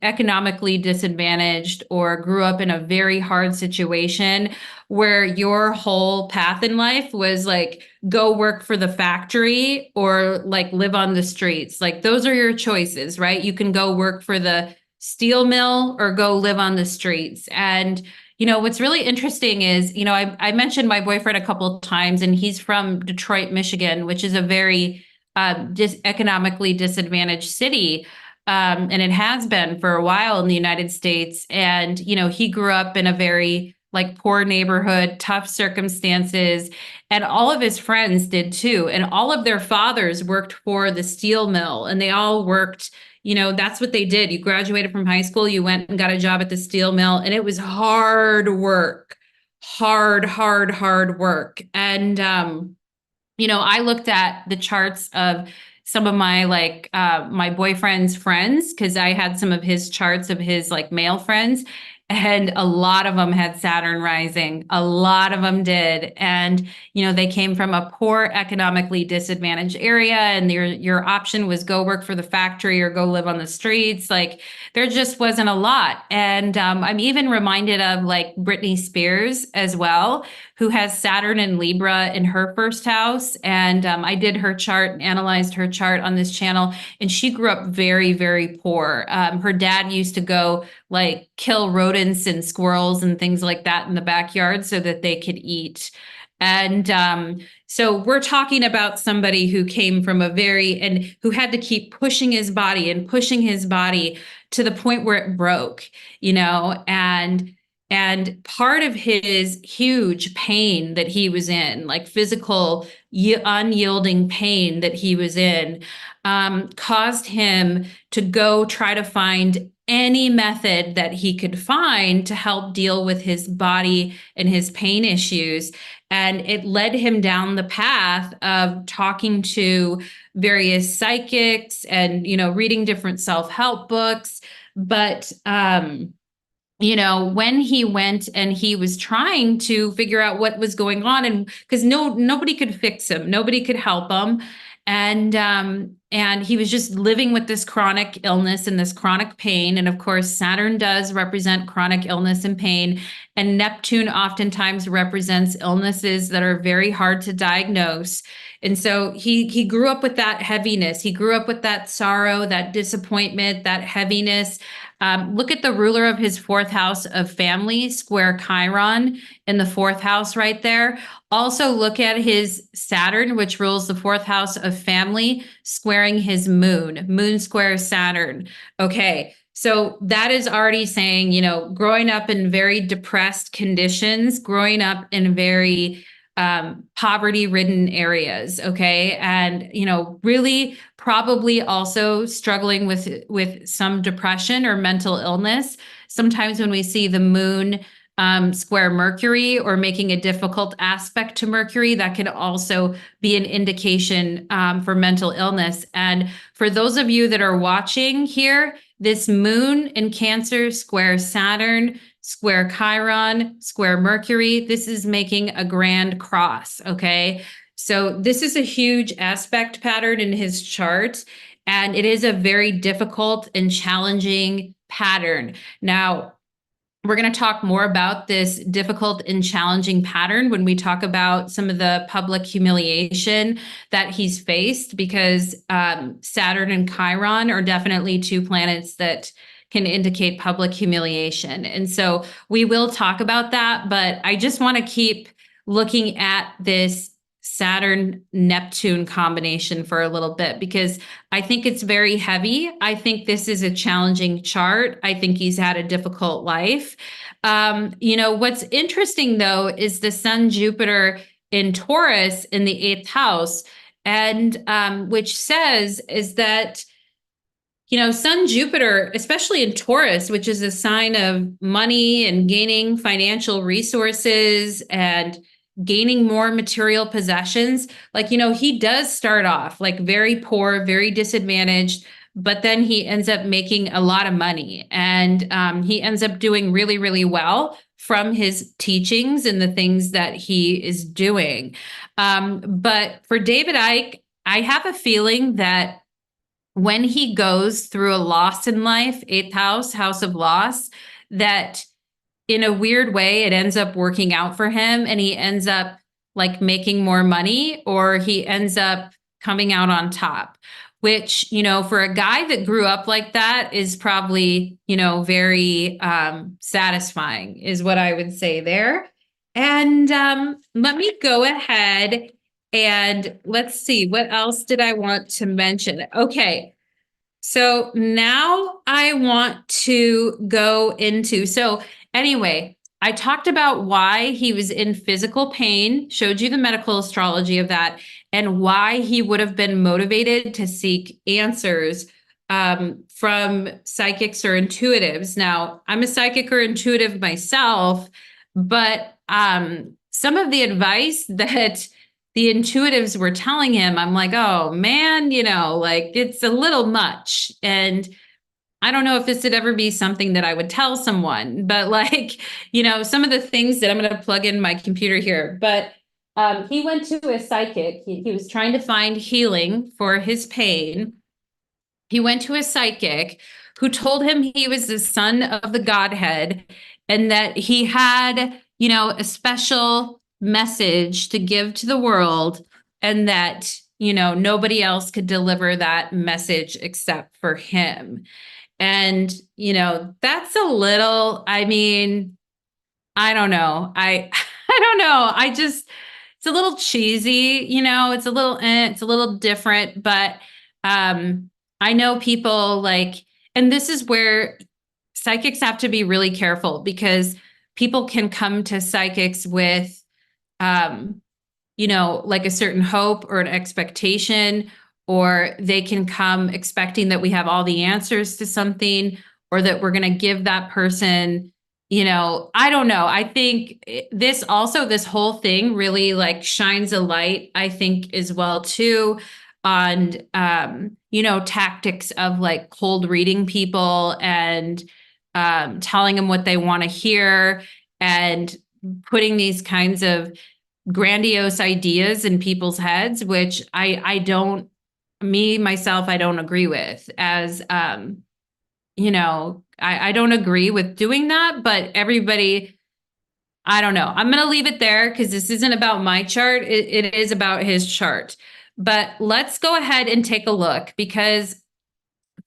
economically disadvantaged or grew up in a very hard situation where your whole path in life was like go work for the factory or like live on the streets. Like those are your choices, right? You can go work for the steel mill or go live on the streets. And what's really interesting is, I mentioned my boyfriend a couple of times, and he's from Detroit, Michigan, which is a very economically disadvantaged city. And it has been for a while in the United States. And, he grew up in a very like poor neighborhood, tough circumstances, and all of his friends did too. And all of their fathers worked for the steel mill, and they all worked, that's what they did. You graduated from high school, you went and got a job at the steel mill, and it was hard work, hard, hard, hard work. And, I looked at the charts of some of my my boyfriend's friends because I had some of his charts of his like male friends, and a lot of them had Saturn rising. A lot of them did. And, they came from a poor, economically disadvantaged area, and your option was go work for the factory or go live on the streets. Like there just wasn't a lot. And I'm even reminded of like Britney Spears as well, who has Saturn and Libra in her first house. And I did her chart and analyzed her chart on this channel. And she grew up very, very poor. Her dad used to go like kill rodents and squirrels and things like that in the backyard so that they could eat. And so we're talking about somebody who came from and who had to keep pushing his body and pushing his body to the point where it broke, and part of his huge pain that he was in, like physical unyielding pain that he was in, caused him to go try to find any method that he could find to help deal with his body and his pain issues. And it led him down the path of talking to various psychics and, reading different self-help books. But, when he went and he was trying to figure out what was going on, and because nobody could fix him, nobody could help him. And he was just living with this chronic illness and this chronic pain. And of course, Saturn does represent chronic illness and pain. And Neptune oftentimes represents illnesses that are very hard to diagnose. And so he grew up with that heaviness. He grew up with that sorrow, that disappointment, that heaviness. Look at the ruler of his fourth house of family, square Chiron in the fourth house right there. Also look at his Saturn, which rules the fourth house of family, squaring his moon square Saturn. Okay. So that is already saying, growing up in very depressed conditions, growing up in very poverty-ridden areas, okay? And, really probably also struggling with some depression or mental illness. Sometimes when we see the moon square Mercury or making a difficult aspect to Mercury, that can also be an indication for mental illness. And for those of you that are watching here, this moon in Cancer square Saturn, square Chiron, square Mercury, this is making a grand cross, okay? So this is a huge aspect pattern in his chart, and it is a very difficult and challenging pattern. Now, We're going to talk more about this difficult and challenging pattern when we talk about some of the public humiliation that he's faced, because Saturn and Chiron are definitely two planets that can indicate public humiliation. And so we will talk about that, but I just want to keep looking at this Saturn Neptune combination for a little bit, because I think it's very heavy. I think this is a challenging chart. I think he's had a difficult life. What's interesting though is the Sun Jupiter in Taurus in the eighth house, and which says is that Sun Jupiter, especially in Taurus, which is a sign of money and gaining financial resources and gaining more material possessions. He does start off like very poor, very disadvantaged, but then he ends up making a lot of money, and he ends up doing really, really well from his teachings and the things that he is doing. But for David Icke, I have a feeling that when he goes through a loss in life, eighth house, house of loss, that in a weird way, it ends up working out for him, and he ends up like making more money, or he ends up coming out on top, which, for a guy that grew up like that is probably, very satisfying is what I would say there. And let me go ahead and let's see, what else did I want to mention? Okay. So now I want to go into, so anyway, I talked about why he was in physical pain, showed you the medical astrology of that, and why he would have been motivated to seek answers from psychics or intuitives. Now, I'm a psychic or intuitive myself, but some of the advice that the intuitives were telling him, I'm like, oh man, like it's a little much. And I don't know if this would ever be something that I would tell someone, but some of the things that I'm going to plug in my computer here. But he went to a psychic. He was trying to find healing for his pain. He went to a psychic who told him he was the son of the Godhead, and that he had, a special message to give to the world, and that, nobody else could deliver that message except for him. And, that's a little, I mean, I don't know. I don't know. It's a little cheesy, it's a little different, but I know people and this is where psychics have to be really careful, because people can come to psychics with, like a certain hope or an expectation, or they can come expecting that we have all the answers to something, or that we're going to give that person, I don't know. I think this whole thing really shines a light, I think, as well too, on, tactics of cold reading people and telling them what they want to hear, and putting these kinds of grandiose ideas in people's heads, which I don't, myself, I don't agree with. As I don't agree with doing that, but everybody, I don't know. I'm going to leave it there because this isn't about my chart. It is about his chart. But let's go ahead and take a look, because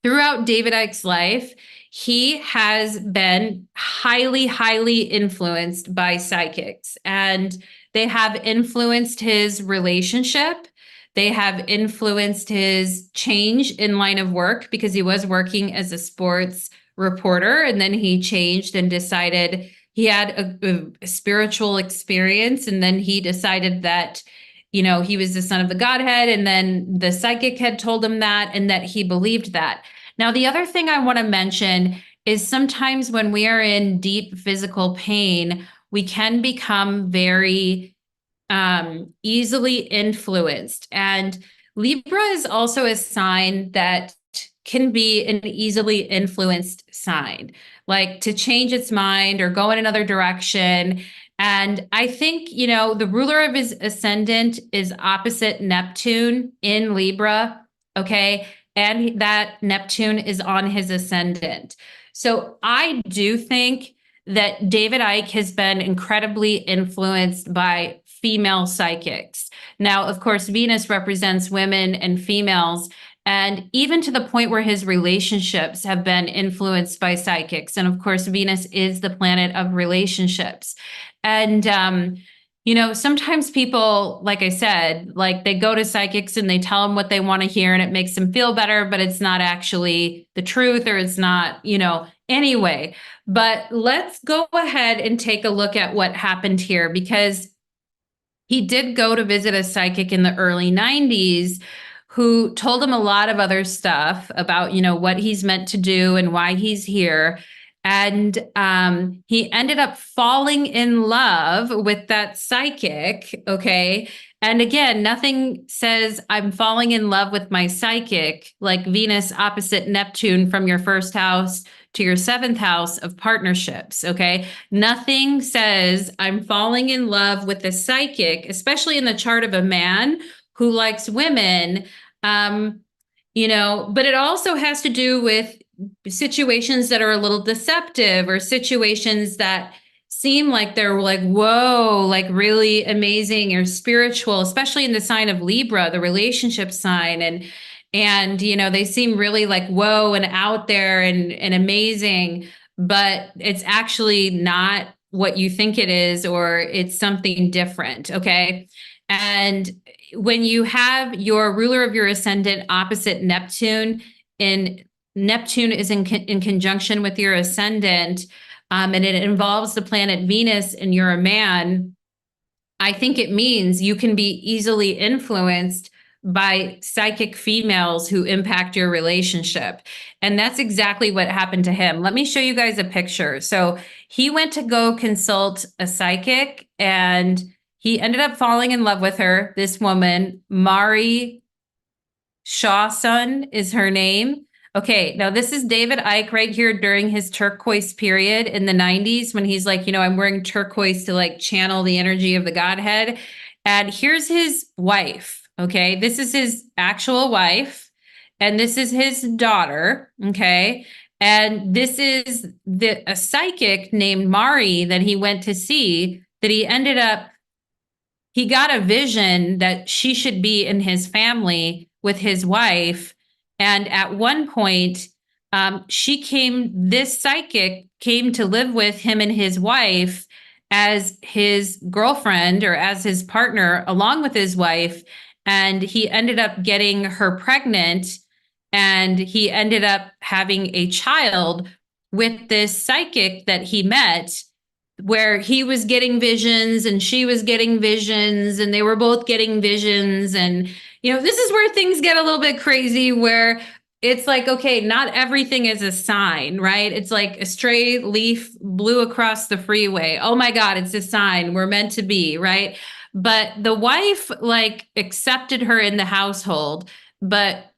throughout David Icke's life, he has been highly, highly influenced by psychics, and they have influenced his relationship. They have influenced his change in line of work, because he was working as a sports reporter, and then he changed and decided he had a spiritual experience, and then he decided that he was the son of the Godhead, and then the psychic had told him that, and that he believed that. Now, the other thing I want to mention is sometimes when we are in deep physical pain, we can become very easily influenced. And Libra is also a sign that can be an easily influenced sign, like to change its mind or go in another direction. And I think, the ruler of his ascendant is opposite Neptune in Libra. Okay. And that Neptune is on his ascendant. So I do think that David Icke has been incredibly influenced by female psychics. Now, of course, Venus represents women and females, and even to the point where his relationships have been influenced by psychics. And of course, Venus is the planet of relationships. And, sometimes people, like I said, like they go to psychics and they tell them what they want to hear and it makes them feel better, but it's not actually the truth, or it's not, anyway. But let's go ahead and take a look at what happened here, because he did go to visit a psychic in the early 90s who told him a lot of other stuff about, what he's meant to do and why he's here. And he ended up falling in love with that psychic. Okay. And again, nothing says I'm falling in love with my psychic like Venus opposite Neptune from your first house to your seventh house of partnerships. Okay. Nothing says I'm falling in love with a psychic, especially in the chart of a man who likes women. But it also has to do with situations that are a little deceptive, or situations that seem like they're like, whoa, like really amazing or spiritual, especially in the sign of Libra, the relationship sign. And they seem really like, whoa, and out there and amazing, but it's actually not what you think it is, or it's something different. Okay. And when you have your ruler of your ascendant opposite Neptune, and Neptune is in conjunction with your ascendant, and it involves the planet Venus, and you're a man, I think it means you can be easily influenced by psychic females who impact your relationship. And that's exactly what happened to him. Let me show you guys a picture. So he went to go consult a psychic, and he ended up falling in love with her. This woman, Mari Shawson is her name. Okay, now this is David Icke right here during his turquoise period in the 90s, when he's like, I'm wearing turquoise to like channel the energy of the Godhead. And here's his wife. Okay, this is his actual wife, and this is his daughter. Okay, and this is a psychic named Mari that he went to see, that he got a vision that she should be in his family with his wife. And at one point, this psychic came to live with him and his wife as his girlfriend, or as his partner, along with his wife. And he ended up getting her pregnant, and he ended up having a child with this psychic that he met, where he was getting visions and she was getting visions, and they were both getting visions. And, this is where things get a little bit crazy, where it's like, okay, not everything is a sign, right? It's like a stray leaf blew across the freeway. Oh my God, it's a sign. We're meant to be, right? But the wife like accepted her in the household, but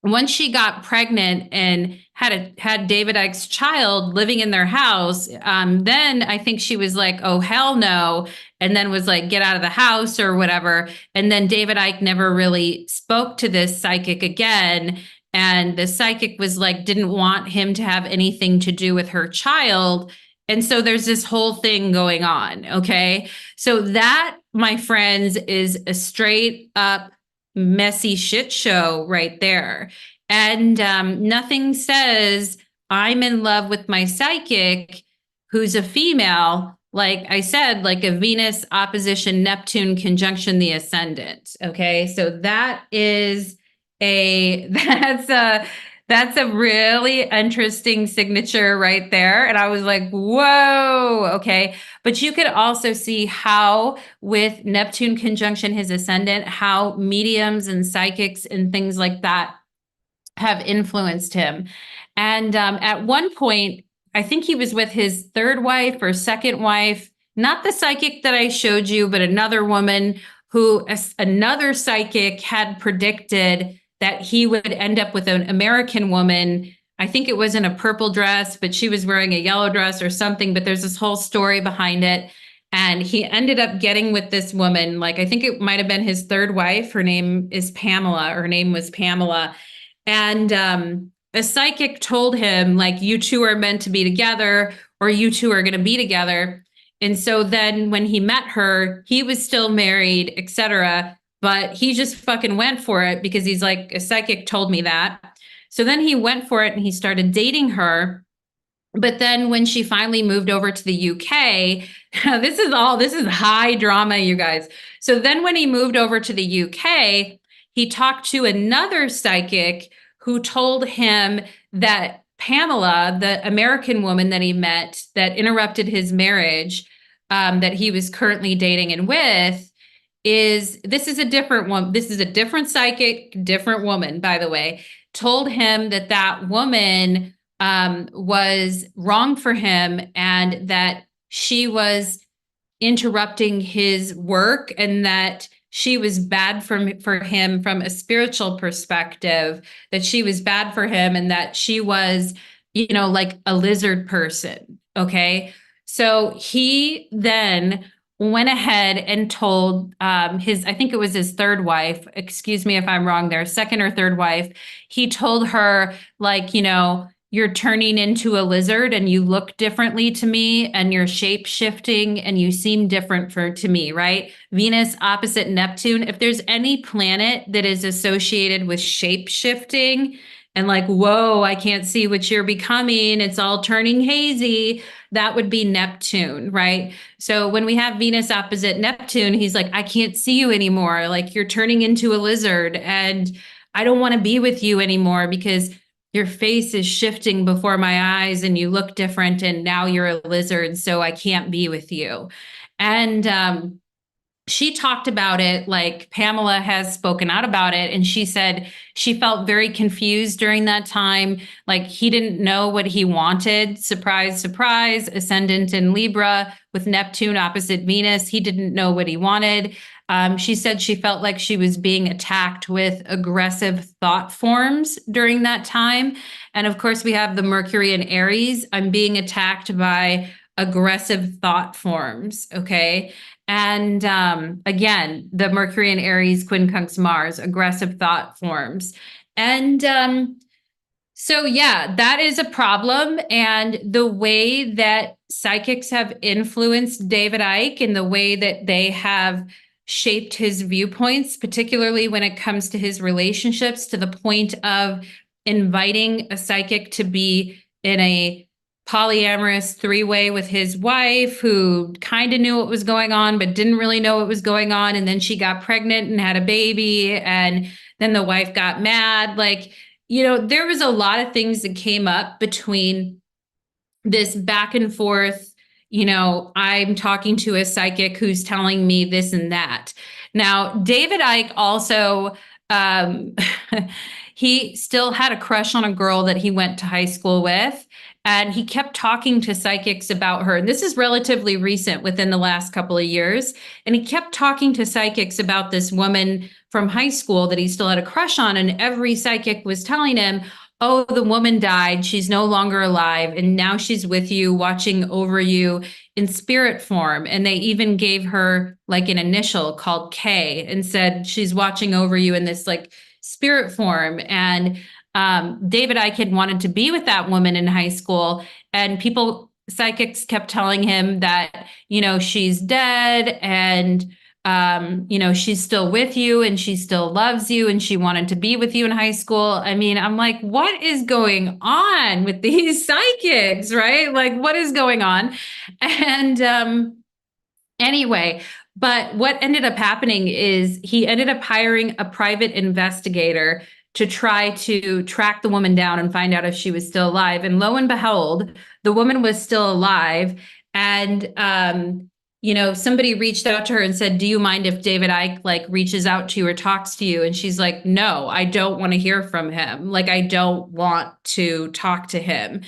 once she got pregnant and had David Icke's child living in their house, then I think she was like, oh, hell no. And then was like, get out of the house or whatever. And then David Icke never really spoke to this psychic again. And the psychic was like, didn't want him to have anything to do with her child. And so there's this whole thing going on. Okay. So that, my friends, is a straight up messy shit show right there. And nothing says I'm in love with my psychic who's a female, like I said, like a Venus opposition Neptune conjunction the ascendant. Okay, so that's a really interesting signature right there. And I was like, whoa, okay. But you could also see how, with Neptune conjunction his ascendant, how mediums and psychics and things like that have influenced him. And at one point, I think he was with his third wife or second wife, not the psychic that I showed you, but another woman who another psychic had predicted that he would end up with an American woman. I think it was in a purple dress, but she was wearing a yellow dress or something, but there's this whole story behind it. And he ended up getting with this woman, like I think it might have been his third wife. Her name was Pamela. And a psychic told him, like, you two are meant to be together. or you two are going to be together. And so then when he met her, he was still married, etc. But he just fucking went for it because he's like, a psychic told me that. So then he went for it and he started dating her. But then when she finally moved over to the UK, this is high drama, you guys. So then when he moved over to the UK, he talked to another psychic who told him that Pamela, the American woman that he met that interrupted his marriage, that he was currently dating and with, this is a different one. This is a different psychic, different woman, by the way, told him that that woman was wrong for him and that she was interrupting his work and that she was bad for him from a spiritual perspective, that she was bad for him and that she was, like a lizard person. Okay. So he then went ahead and told I think it was his third wife, excuse me if I'm wrong there, second or third wife, he told her, like, you're turning into a lizard and you look differently to me and you're shape shifting and you seem different to me, right? Venus opposite Neptune. If there's any planet that is associated with shape shifting and like, whoa, I can't see what you're becoming, it's all turning hazy, that would be Neptune, right? So when we have Venus opposite Neptune, he's like, I can't see you anymore. Like, you're turning into a lizard and I don't want to be with you anymore because your face is shifting before my eyes and you look different and now you're a lizard, so I can't be with you. And she talked about it, like Pamela has spoken out about it, and she said she felt very confused during that time. Like, he didn't know what he wanted. Surprise, surprise, ascendant in Libra with Neptune opposite Venus. He didn't know what he wanted. She said she felt like she was being attacked with aggressive thought forms during that time. And of course, we have the Mercury in Aries. I'm being attacked by aggressive thought forms. Okay. And again, the Mercury in Aries, quincunx Mars, aggressive thought forms. And so, yeah, that is a problem. And the way that psychics have influenced David Icke and the way that they have shaped his viewpoints, particularly when it comes to his relationships, to the point of inviting a psychic to be in a polyamorous three-way with his wife, who kind of knew what was going on, but didn't really know what was going on. And then she got pregnant and had a baby. And then the wife got mad. Like, there was a lot of things that came up between this back and forth. I'm talking to a psychic who's telling me this and that. Now, David Icke also, he still had a crush on a girl that he went to high school with. And he kept talking to psychics about her. And this is relatively recent, within the last couple of years. And he kept talking to psychics about this woman from high school that he still had a crush on. And every psychic was telling him, oh, the woman died. She's no longer alive. And now she's with you, watching over you in spirit form. And they even gave her like an initial called K and said, she's watching over you in this like spirit form. And David Icke had wanted to be with that woman in high school, and psychics kept telling him that, she's dead and, she's still with you and she still loves you and she wanted to be with you in high school. I mean, I'm like, what is going on with these psychics, right? Like, what is going on? And anyway, but what ended up happening is he ended up hiring a private investigator to try to track the woman down and find out if she was still alive. And lo and behold, the woman was still alive. And, somebody reached out to her and said, do you mind if David Icke like reaches out to you or talks to you? And she's like, no, I don't want to hear from him. Like, I don't want to talk to him.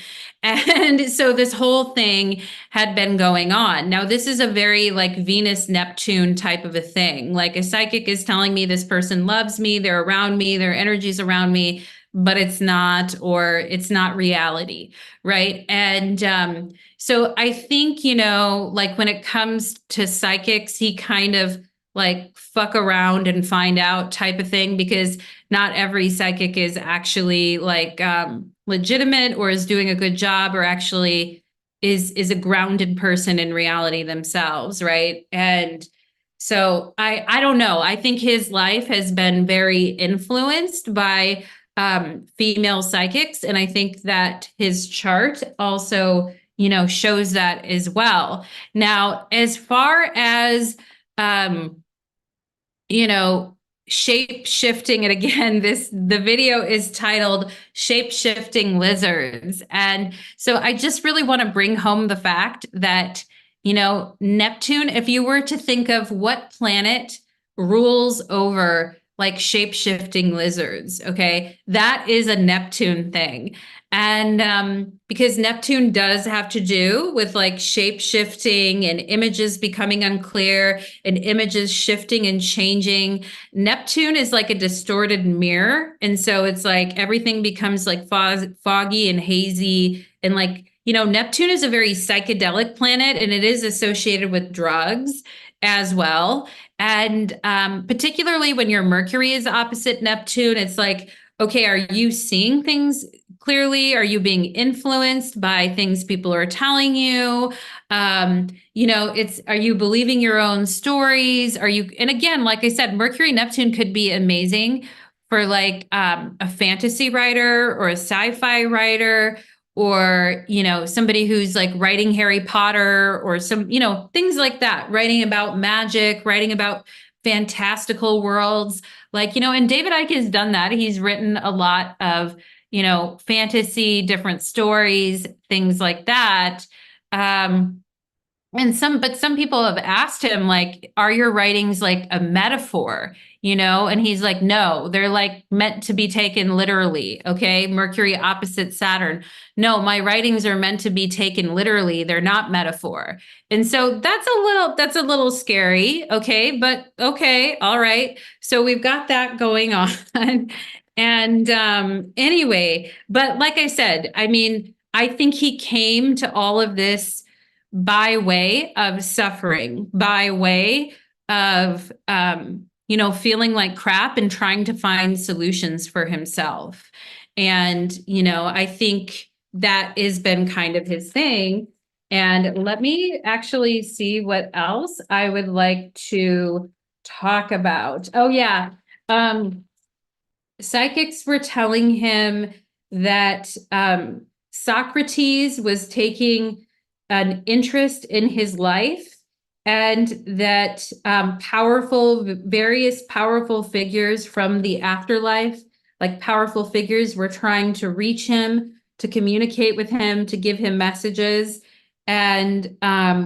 And so this whole thing had been going on. Now, this is a very like Venus Neptune type of a thing. Like, a psychic is telling me this person loves me, they're around me, their energy's around me, but it's not, or it's not reality, right? And so I think, like when it comes to psychics, he kind of like fuck around and find out type of thing, because not every psychic is actually like legitimate or is doing a good job or actually is a grounded person in reality themselves, right? And so I don't know. I think his life has been very influenced by female psychics, and I think that his chart also, shows that as well. Now, as far as um, you know, shape shifting. And again, the video is titled Shape Shifting Lizards. And so I just really want to bring home the fact that, Neptune, if you were to think of what planet rules over like shape shifting lizards, okay, that is a Neptune thing. And because Neptune does have to do with like shape shifting and images becoming unclear and images shifting and changing. Neptune is like a distorted mirror. And so it's like everything becomes like foggy and hazy. And like, Neptune is a very psychedelic planet, and it is associated with drugs as well. And particularly when your Mercury is opposite Neptune, it's like, okay, are you seeing things clearly? Are you being influenced by things people are telling you? Are you believing your own stories? And again, like I said, Mercury Neptune could be amazing for like a fantasy writer or a sci-fi writer, or, somebody who's like writing Harry Potter or some, things like that, writing about magic, writing about fantastical worlds. Like, and David Icke has done that. He's written a lot of, fantasy, different stories, things like that. But some people have asked him, like, are your writings like a metaphor? And he's like, no, they're like meant to be taken literally. Okay. Mercury opposite Saturn. No, my writings are meant to be taken literally. They're not metaphor. And so that's a little scary. Okay. But okay. All right. So we've got that going on. And anyway, but like I said, I mean, I think he came to all of this by way of suffering, by way of, feeling like crap and trying to find solutions for himself. And, I think that has been kind of his thing. And let me actually see what else I would like to talk about. Oh, yeah. Psychics were telling him that Socrates was taking an interest in his life, and that various powerful figures from the afterlife, like powerful figures, were trying to reach him, to communicate with him, to give him messages. And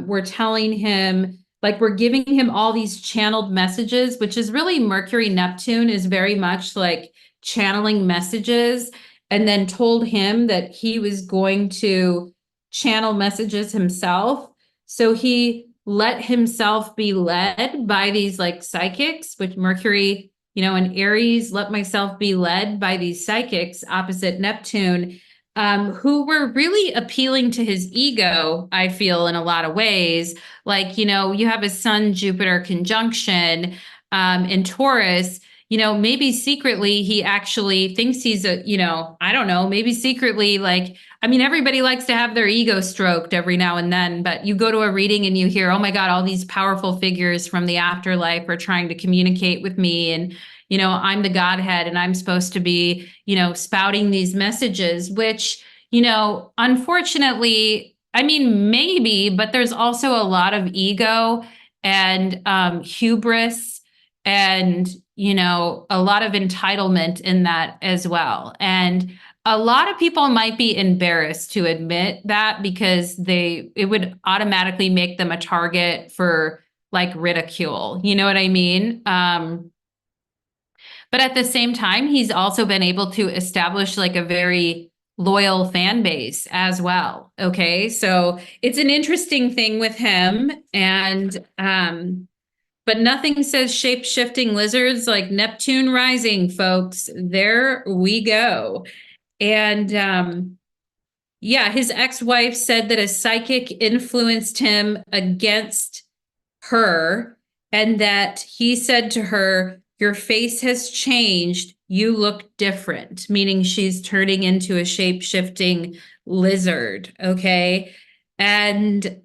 we're telling him, like, we're giving him all these channeled messages, which is really Mercury Neptune is very much like channeling messages, and then told him that he was going to channel messages himself. So he let himself be led by these like psychics, which Mercury, in Aries, let myself be led by these psychics opposite Neptune, who were really appealing to his ego, I feel, in a lot of ways. Like, you have a Sun Jupiter conjunction in Taurus. Maybe secretly he actually thinks he's I don't know, maybe secretly, like, I mean, everybody likes to have their ego stroked every now and then, but you go to a reading and you hear, oh my God, all these powerful figures from the afterlife are trying to communicate with me. And, I'm the Godhead and I'm supposed to be, spouting these messages, which, unfortunately, I mean, maybe, but there's also a lot of ego and hubris and, a lot of entitlement in that as well. And a lot of people might be embarrassed to admit that, because it would automatically make them a target for like ridicule. You know what I mean? But at the same time, he's also been able to establish like a very loyal fan base as well. Okay. So it's an interesting thing with him. And, but nothing says shape shifting lizards like Neptune rising, folks. There we go. And yeah, his ex-wife said that a psychic influenced him against her, and that he said to her, your face has changed. You look different, meaning she's turning into a shape-shifting lizard. Okay. And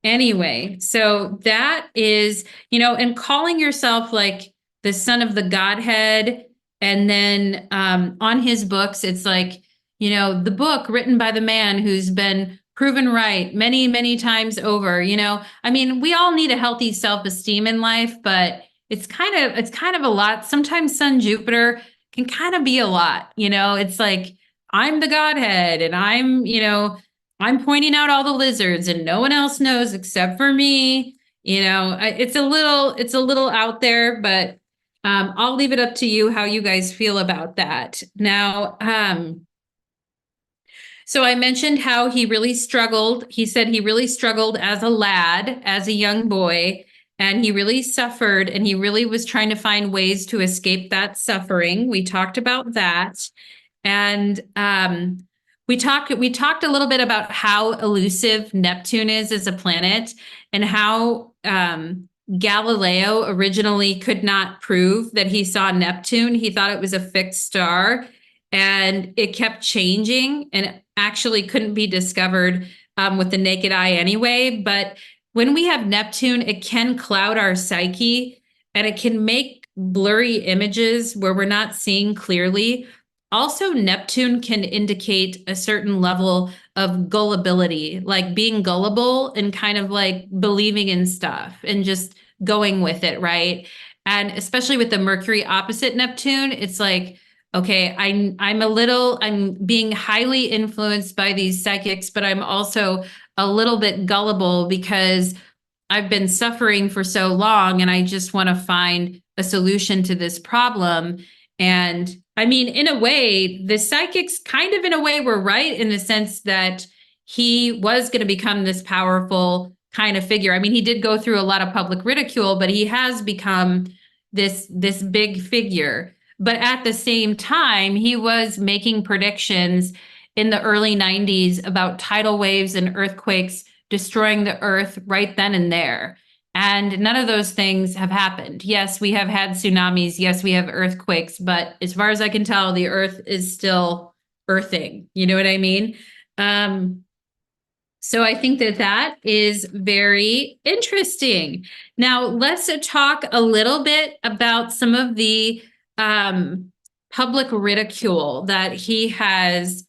anyway, so that is, and calling yourself like the son of the Godhead. And then on his books, it's like, the book written by the man who's been proven right many, many times over. I mean, we all need a healthy self-esteem in life, but it's kind of a lot. Sometimes Sun Jupiter can kind of be a lot. It's like I'm the Godhead and I'm pointing out all the lizards and no one else knows except for me. It's a little out there, but I'll leave it up to you how you guys feel about that. Now, so I mentioned how he really struggled. He said he really struggled as a lad, as a young boy, and he really suffered and he really was trying to find ways to escape that suffering. We talked about that. And we talked a little bit about how elusive Neptune is as a planet and how Galileo originally could not prove that he saw Neptune. He thought it was a fixed star and it kept changing and actually couldn't be discovered with the naked eye anyway. But when we have Neptune, it can cloud our psyche and it can make blurry images where we're not seeing clearly. Also, Neptune can indicate a certain level of gullibility, like being gullible and kind of like believing in stuff and just going with it, right? And especially with the Mercury opposite Neptune, it's like, okay, I'm being highly influenced by these psychics, but I'm also a little bit gullible because I've been suffering for so long and I just want to find a solution to this problem. And I mean, in a way, the psychics kind of in a way were right in the sense that he was going to become this powerful kind of figure. I mean, he did go through a lot of public ridicule, but he has become this big figure. But at the same time, he was making predictions in the early 90s about tidal waves and earthquakes destroying the earth right then and there. And none of those things have happened. Yes, we have had tsunamis. Yes, we have earthquakes. But as far as I can tell, the earth is still earthing. You know what I mean? Um, so I think that that is very interesting. Now, let's talk a little bit about some of the public ridicule that he has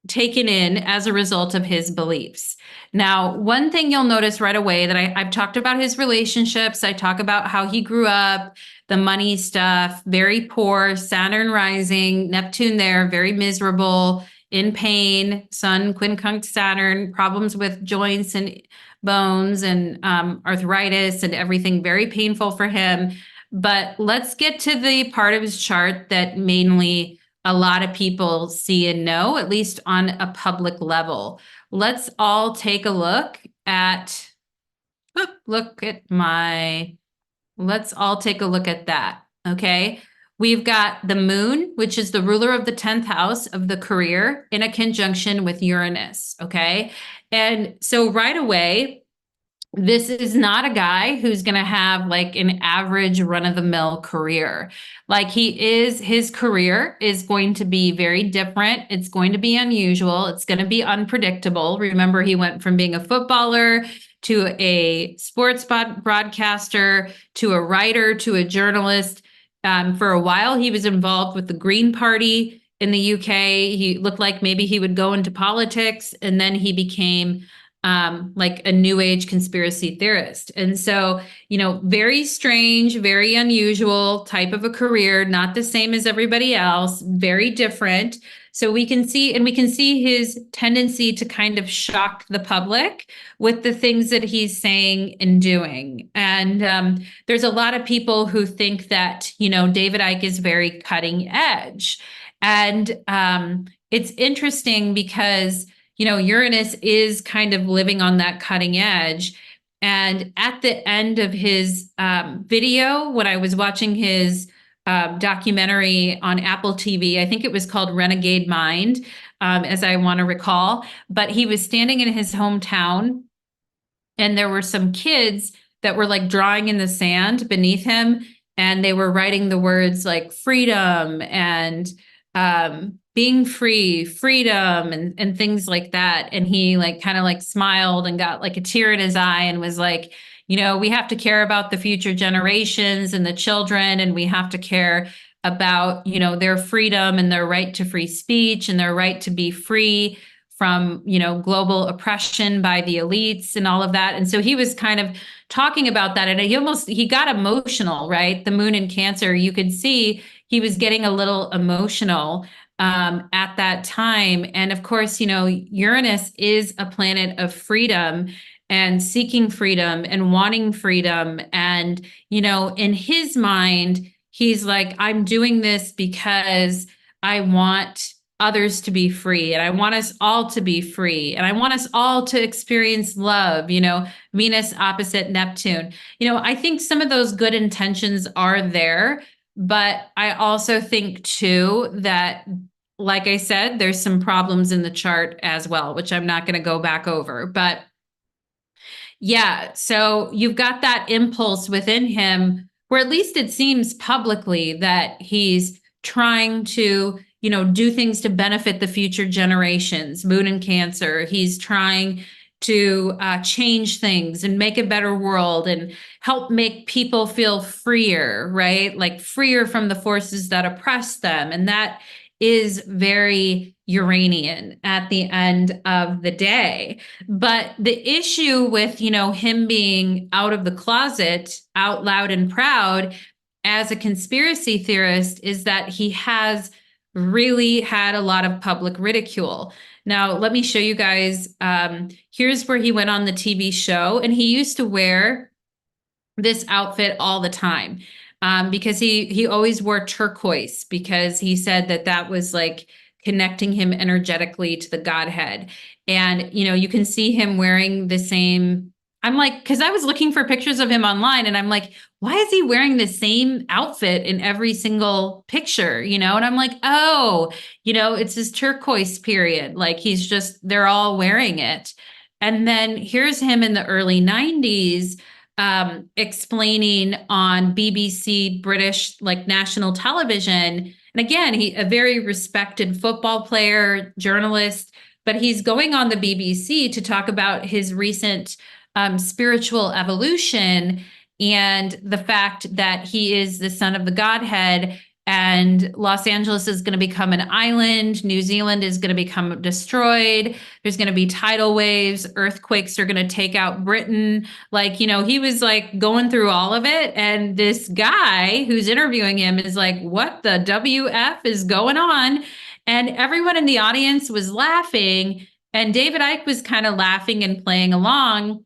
taken in as a result of his beliefs. Now, one thing you'll notice right away that I've talked about his relationships. I talk about how he grew up, the money stuff, very poor, Saturn rising, Neptune there, very miserable, in pain, Sun quincunx Saturn, problems with joints and bones and arthritis and everything, very painful for him. But let's get to the part of his chart that mainly a lot of people see and know, at least on a public level. Let's all take a look at, let's all take a look at that, okay? We've got the moon, which is the ruler of the 10th house of the career in a conjunction with Uranus, okay? And so right away, this is not a guy who's going to have like an average run-of-the-mill career. Like his career is going to be very different. It's going to be unusual. It's going to be unpredictable. Remember, he went from being a footballer to a sports broadcaster to a writer to a journalist. For a while, he was involved with the Green Party in the UK. He looked like maybe he would go into politics, and then he became like a new age conspiracy theorist. And so, very strange, very unusual type of a career, not the same as everybody else, very different. So we can see his tendency to kind of shock the public with the things that he's saying and doing. And there's a lot of people who think that, David Icke is very cutting edge. And it's interesting because Uranus is kind of living on that cutting edge. And at the end of his video, when I was watching his documentary on Apple TV, I think it was called Renegade Mind, as I want to recall. But he was standing in his hometown, and there were some kids that were like drawing in the sand beneath him, and they were writing the words like freedom and being free, freedom, and things like that. And he like kind of like smiled and got like a tear in his eye and was like, we have to care about the future generations and the children, and we have to care about, their freedom and their right to free speech and their right to be free from, global oppression by the elites and all of that. And so he was kind of talking about that, and he got emotional, right? The moon in Cancer, you could see he was getting a little emotional at that time. And of course, Uranus is a planet of freedom and seeking freedom and wanting freedom. And, in his mind, he's like, I'm doing this because I want others to be free, and I want us all to be free, and I want us all to experience love, Venus opposite Neptune. I think some of those good intentions are there, but I also think too that, like I said, there's some problems in the chart as well, which I'm not going to go back over. But yeah, so you've got that impulse within him, where at least it seems publicly that he's trying to, do things to benefit the future generations. Moon in Cancer, he's trying to change things and make a better world and help make people feel freer, right? Like freer from the forces that oppress them. And that is very Uranian at the end of the day. But the issue with, him being out of the closet, out loud and proud as a conspiracy theorist is that he has really had a lot of public ridicule. Now, let me show you guys. Here's where he went on the TV show, and he used to wear this outfit all the time because he always wore turquoise, because he said that was like connecting him energetically to the Godhead. And, you can see him wearing the same. I'm like, because I was looking for pictures of him online, and I'm like, why is he wearing the same outfit in every single picture? And I'm like, oh, it's his turquoise period. Like they're all wearing it. And then here's him in the early 90s explaining on BBC British, like national television. And again, a very respected football player, journalist, but he's going on the BBC to talk about his recent spiritual evolution and the fact that he is the son of the Godhead, and Los Angeles is going to become an island. New Zealand is going to become destroyed. There's going to be tidal waves. Earthquakes are going to take out Britain. Like, he was like going through all of it. And this guy who's interviewing him is like, what the WF is going on? And everyone in the audience was laughing. And David Icke was kind of laughing and playing along.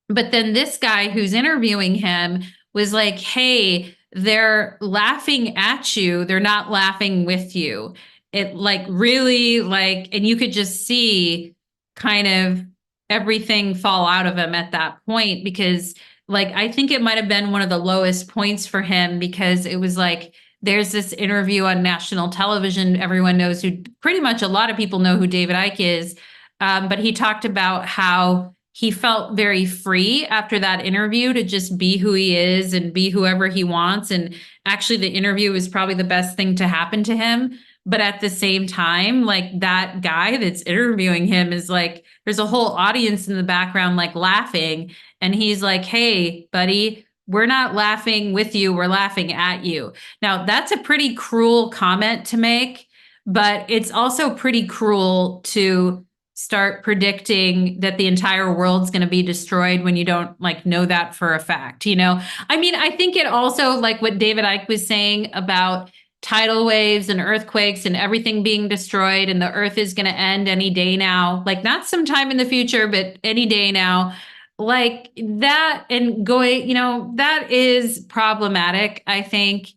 But then this guy who's interviewing him was like, hey, they're laughing at you. They're not laughing with you. It like really like, and you could just see kind of everything fall out of him at that point, because like, I think it might've been one of the lowest points for him, because it was like, there's this interview on national television. Everyone knows pretty much a lot of people know who David Icke is. But he talked about how he felt very free after that interview to just be who he is and be whoever he wants. And actually, the interview was probably the best thing to happen to him. But at the same time, like that guy that's interviewing him is like, there's a whole audience in the background, like laughing. And he's like, hey, buddy, we're not laughing with you. We're laughing at you. Now, that's a pretty cruel comment to make, but it's also pretty cruel to start predicting that the entire world's going to be destroyed when you don't like know that for a fact. I mean, I think it also, like what David Icke was saying about tidal waves and earthquakes and everything being destroyed, and the earth is going to end any day now, like not sometime in the future, but any day now, like that. And going, that is problematic, I think.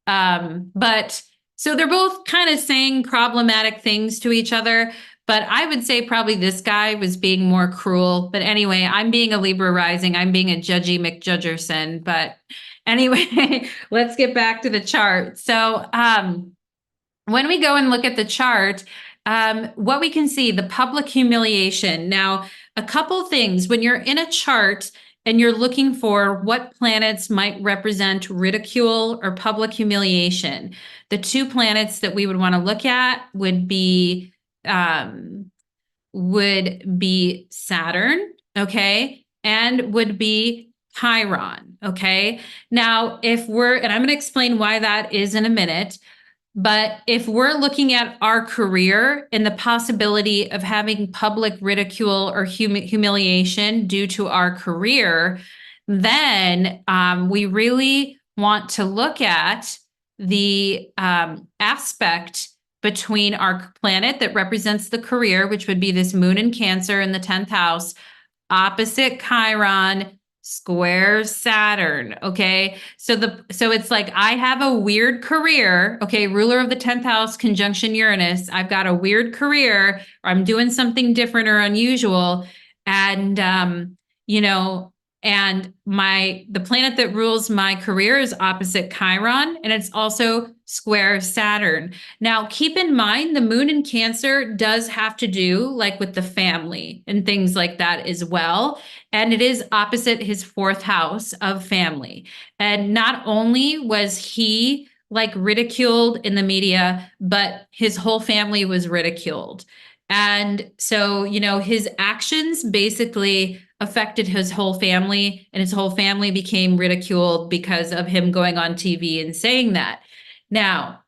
But so they're both kind of saying problematic things to each other. But I would say probably this guy was being more cruel. But anyway, I'm being a Libra rising. I'm being a judgy McJudgerson. But anyway, let's get back to the chart. So when we go and look at the chart, what we can see, the public humiliation. Now, a couple things. When you're in a chart, and you're looking for what planets might represent ridicule or public humiliation, the two planets that we would want to look at um, would be Saturn, okay, and would be Chiron, okay. Now, and I'm going to explain why that is in a minute. But if we're looking at our career and the possibility of having public ridicule or humiliation due to our career, then we really want to look at the aspect between our planet that represents the career, which would be this moon in Cancer in the 10th house, opposite Chiron, square Saturn. Okay. So it's like I have a weird career. Okay. Ruler of the 10th house, conjunction Uranus. I've got a weird career, or I'm doing something different or unusual. And you know, and the planet that rules my career is opposite Chiron, and it's also square Saturn. Now, keep in mind the moon in Cancer does have to do like with the family and things like that as well. And it is opposite his 4th house of family. And not only was he like ridiculed in the media, but his whole family was ridiculed. And so, his actions basically affected his whole family, and his whole family became ridiculed because of him going on TV and saying that. Now,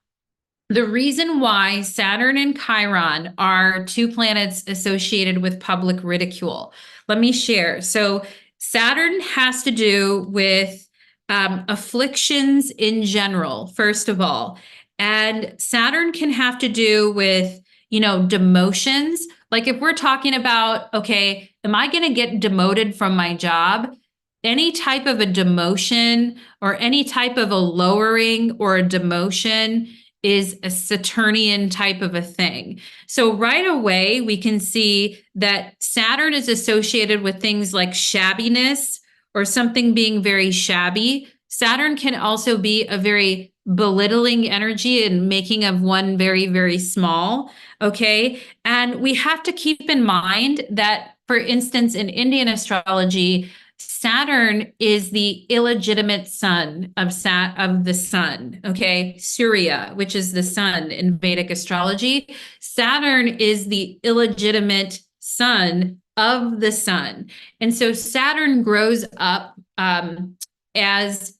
the reason why Saturn and Chiron are two planets associated with public ridicule, let me share. So, Saturn has to do with afflictions in general, first of all. And Saturn can have to do with, demotions. Like if we're talking about, okay, am I going to get demoted from my job? Any type of a demotion or any type of a lowering or a demotion is a Saturnian type of a thing. So right away, we can see that Saturn is associated with things like shabbiness or something being very shabby. Saturn can also be a very belittling energy and making of one very, very small. Okay. And we have to keep in mind that, for instance, in Indian astrology, Saturn is the illegitimate son of the sun, okay? Surya, which is the sun in Vedic astrology. Saturn is the illegitimate son of the sun. And so Saturn grows up as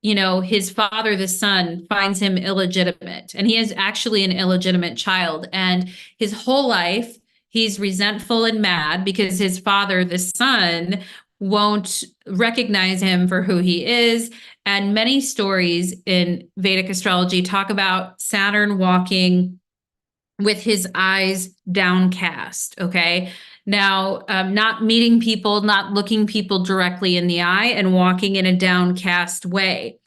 his father, the sun, finds him illegitimate, and he is actually an illegitimate child. And his whole life, he's resentful and mad because his father, the sun, won't recognize him for who he is. And many stories in Vedic astrology talk about Saturn walking with his eyes downcast. Okay. Now, not meeting people, not looking people directly in the eye, and walking in a downcast way.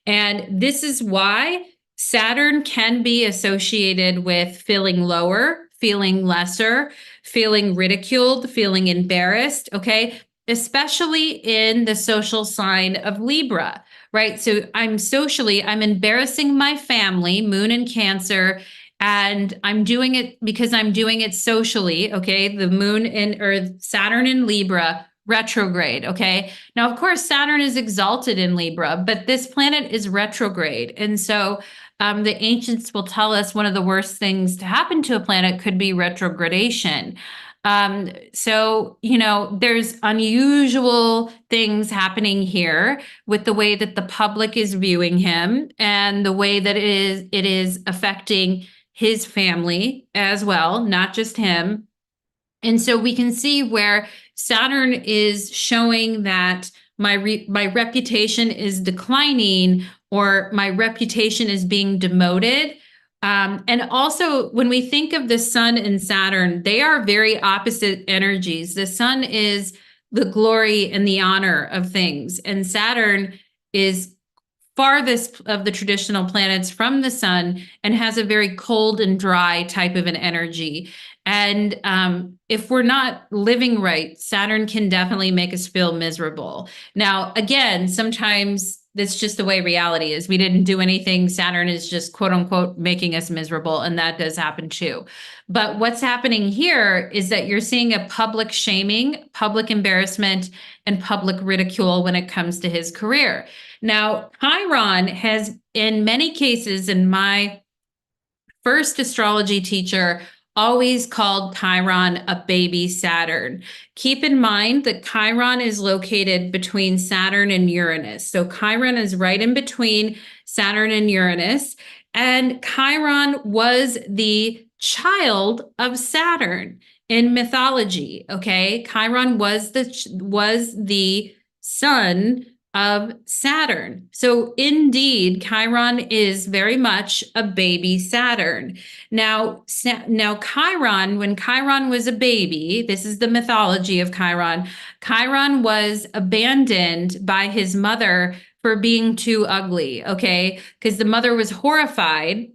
And this is why Saturn can be associated with feeling lower, feeling lesser, feeling ridiculed, feeling embarrassed. Okay. Especially in the social sign of Libra, right? So I'm embarrassing my family, moon in Cancer, and I'm doing it because I'm doing it socially. Okay. The moon or Saturn in Libra retrograde. Okay. Now, of course, Saturn is exalted in Libra, but this planet is retrograde. And so the ancients will tell us one of the worst things to happen to a planet could be retrogradation. So, there's unusual things happening here with the way that the public is viewing him and the way that it is affecting his family as well, not just him. And so we can see where Saturn is showing that my reputation is declining, or my reputation is being demoted. And also, when we think of the sun and Saturn, they are very opposite energies. The sun is the glory and the honor of things, and Saturn is farthest of the traditional planets from the sun and has a very cold and dry type of an energy. And if we're not living right, Saturn can definitely make us feel miserable. Now, again, sometimes That's just the way reality is. We didn't do anything. Saturn is just quote unquote making us miserable. And that does happen too. But what's happening here is that you're seeing a public shaming, public embarrassment, and public ridicule when it comes to his career. Now, Chiron has, in many cases, in my first astrology teacher always called Chiron a baby Saturn. Keep in mind that Chiron is located between Saturn and Uranus. So Chiron is right in between Saturn and Uranus. And Chiron was the child of Saturn in mythology. Okay. Chiron was the son of Saturn. So indeed, Chiron is very much a baby Saturn. Now Chiron, when Chiron was a baby, this is the mythology of Chiron. Chiron was abandoned by his mother for being too ugly, okay? Because the mother was horrified